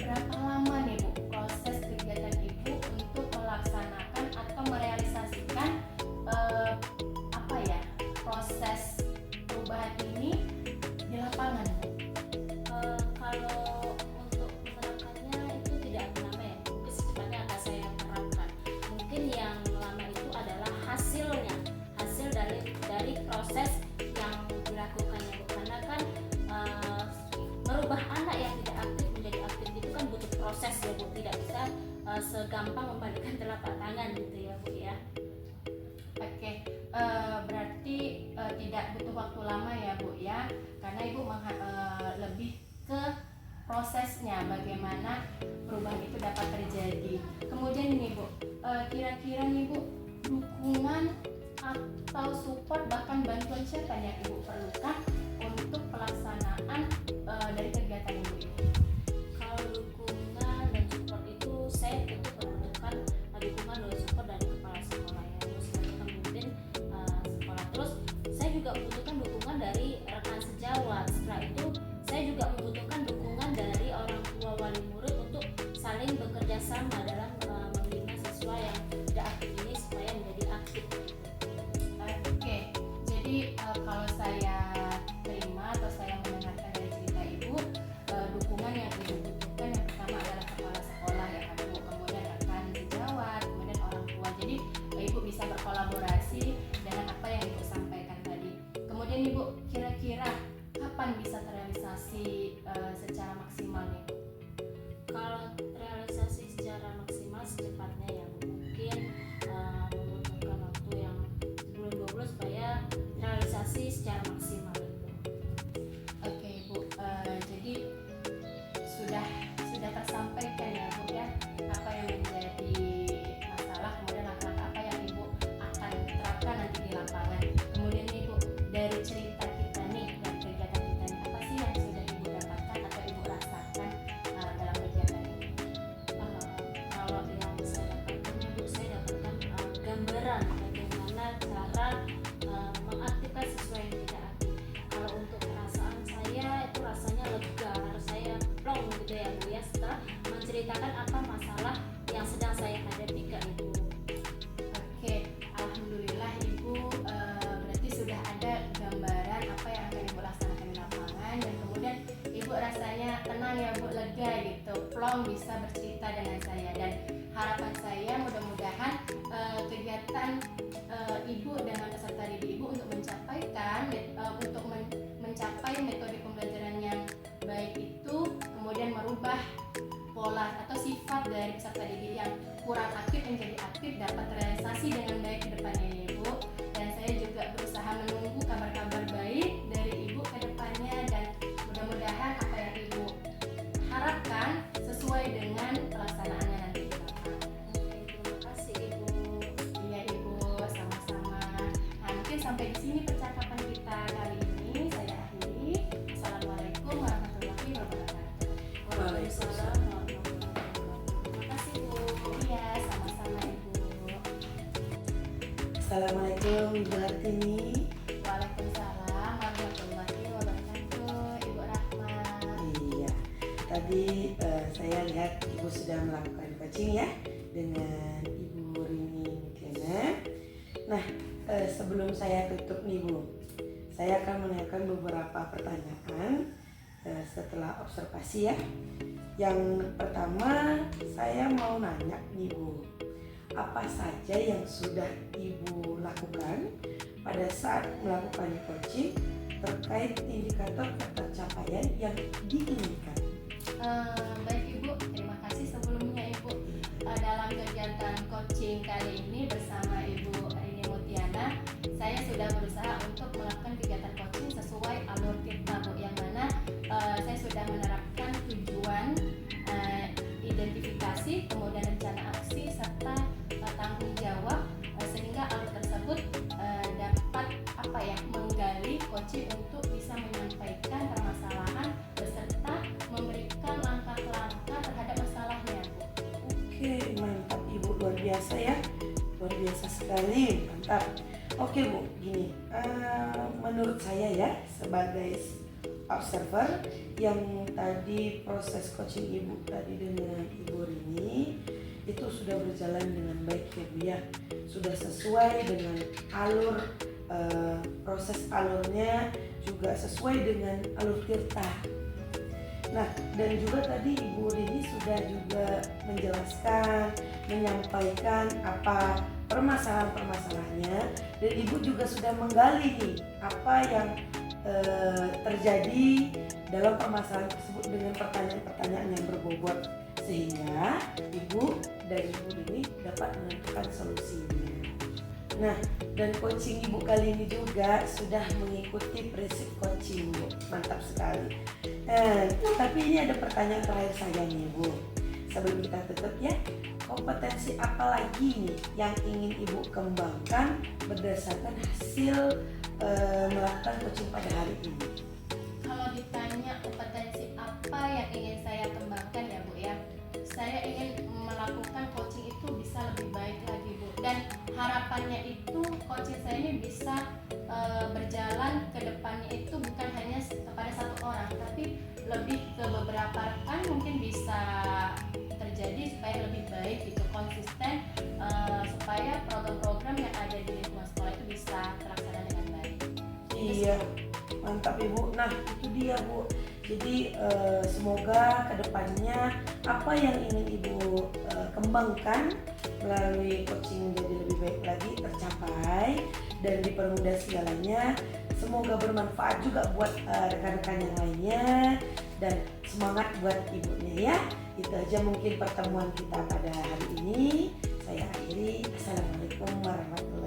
berapa lama nih Bu proses kegiatan Ibu untuk melaksanakan atau merealisasikan proses perubahan ini di lapangan, Bu? Kalau untuk menerapkannya itu tidak akan lama ya, mungkin secepatnya akan saya terapkan. Mungkin yang lama itu adalah hasilnya, hasil dari proses yang dilakukannya, Bu. Karena kan merubah anak yang tidak aktif menjadi aktif itu kan butuh proses ya, Bu. Tidak bisa segampang membalikan telapak tangan gitu ya, Bu ya. Oke, berarti tidak butuh waktu lama ya, Bu ya, karena Ibu lebih ke prosesnya, bagaimana perubahan itu dapat terjadi. Kemudian ini, Bu, kira-kira nih, Bu, dukungan atau support bahkan bantuan siapa yang Ibu perlukan untuk pelaksanaan dari kegiatan Ibu ini? Kalau dukungan dan support itu saya tentu membutuhkan dukungan dan support dari kepala sekolah ya, Bu, sebagai pemimpin sekolah. Terus saya juga membutuhkan dukungan dari rekan sejawat. Setelah itu saya juga membutuhkan dukungan dari orang tua wali murid untuk saling bekerja sama dalam membina siswa yang tidak aktif ini supaya menjadi aktif. Oke, jadi kalau saya terima atau saya mendengarkan dari cerita Ibu, dukungan yang Ibu butuhkan yang pertama adalah kepala sekolah ya kan, Bu, kemudian rekan sejawat, kemudian orang tua. Jadi Ibu bisa berkolaborasi dengan apa yang Ibu sampaikan tadi. Kemudian Ibu, kira-kira kapan bisa terrealisasi secara maksimal nih, Bu? Kalau realisasi secara maksimal secepatnya ya, Bu. Mungkin membutuhkan waktu yang sebulan 2 bulan supaya realisasi secara maksimal itu. Oke, Bu, jadi sudah tersampaikan ya, Bu ya, apa yang menjadi masalah, kemudian langkah apa yang Ibu akan terapkan nanti di lapangan. Kemudian nih, Bu, dari cerita kita nih, dari kegiatan kita nih, apa sih yang sudah Ibu dapatkan atau Ibu rasakan dalam kegiatan ini? Kalau yang saya dapatkan, Bu, saya dapatkan gambaran bagaimana cara mengaktifkan siswa yang tidak aktif. Kalau untuk perasaan saya itu rasanya lega, saya plong gitu ya, Bu ya, setelah menceritakan apa masalah yang sedang saya hadapi ke Ibu. Oke, alhamdulillah Ibu berarti sudah ada gambaran apa yang akan Ibu laksanakan di lapangan, dan kemudian Ibu rasanya tenang ya, Bu, lega gitu, plong bisa bercerita dengan saya. Dan harapan saya mudah-mudahan kegiatan Ibu dengan peserta didik Ibu untuk mencapai metode pembelajaran yang baik itu, kemudian merubah pola atau sifat dari peserta didik yang kurang aktif menjadi aktif, dapat terrealisasi dengan baik ke depannya ya, Ibu. Dan saya juga berusaha menunggu kabar-kabar baik dari Ibu ke depannya, dan mudah-mudahan apa yang Ibu harapkan sesuai dengan pelaksanaannya nanti di lapangan. Terima kasih Ibu. Iya Ibu, sama-sama. Nah, mungkin sampai di sini percakapan kita kali ini. Saya akhiri. Assalamualaikum warahmatullahi wabarakatuh. Waalaikumsalam warahmatullahi wabarakatuh. Terima kasih Bu. Iya, sama-sama Ibu. Assalamualaikum Ibu Hartini. Waalaikumsalam warahmatullahi wabarakatuh, Ibu Rahma. Iya, tadi saya lihat Ibu sudah melakukan coaching ya dengan Ibu Rini Mutiana. Nah, sebelum saya tutup nih Bu, saya akan menanyakan beberapa pertanyaan setelah observasi ya. Yang pertama saya mau nanya nih Bu, apa saja yang sudah Ibu lakukan pada saat melakukan coaching terkait indikator ketercapaian yang diinginkan? Baik Ibu, terima kasih sebelumnya Ibu. Dalam kegiatan coaching kali ini bersama Ibu Rini Mutiana, saya sudah berusaha untuk melakukan kegiatan coaching sesuai alur Tirta Bu, yang mana saya sudah menerapkan tujuan, identifikasi, kemudian rencana aksi serta tanggung jawab, sehingga alur tersebut dapat menggali coaching untuk bisa menyampaikan permasalahan beserta memberikan langkah-langkah terhadap masalahnya Bu. Oke, mantap Ibu, luar biasa ya, luar biasa sekali, mantap. Oke Bu, gini, menurut saya ya sebagai observer yang tadi proses coaching Ibu tadi dengan Ibu Rini itu sudah berjalan dengan baik ya Bu ya, sudah sesuai dengan alur, proses alurnya juga sesuai dengan alur Tirta. Nah, dan juga tadi Ibu Rini sudah juga menjelaskan, menyampaikan apa permasalahan-permasalahannya, dan Ibu juga sudah menggali nih apa yang terjadi dalam permasalahan tersebut dengan pertanyaan-pertanyaan yang berbobot, sehingga Ibu dan Ibu Rini dapat menentukan solusinya. Nah, dan coaching Ibu kali ini juga sudah mengikuti prinsip coaching Bu, mantap sekali. Tapi ini ada pertanyaan terakhir saya nih Bu, sebelum kita tutup ya. Kompetensi apa lagi nih yang ingin Ibu kembangkan berdasarkan hasil melakukan coaching pada hari ini? Kalau ditanya kompetensi apa yang ingin saya kembangkan ya Bu ya, saya ingin melakukan coaching itu bisa lebih baik lagi Bu, dan harapannya itu coaching saya ini bisa berjalan ke depannya itu bukan hanya kepada satu orang, tapi lebih ke beberapa rekan, mungkin bisa terjadi supaya lebih baik gitu, konsisten, supaya program-program yang ada di lingkungan sekolah itu bisa terlaksana dengan baik. Iya, mantap Ibu. Nah, itu dia Bu. Jadi semoga kedepannya apa yang ingin Ibu kembangkan melalui coaching menjadi lebih baik lagi tercapai dan dipermudah segalanya. Semoga bermanfaat juga buat rekan-rekan yang lainnya, dan semangat buat ibunya ya. Itu aja mungkin pertemuan kita pada hari ini. Saya akhiri. Assalamualaikum warahmatullahi wabarakatuh.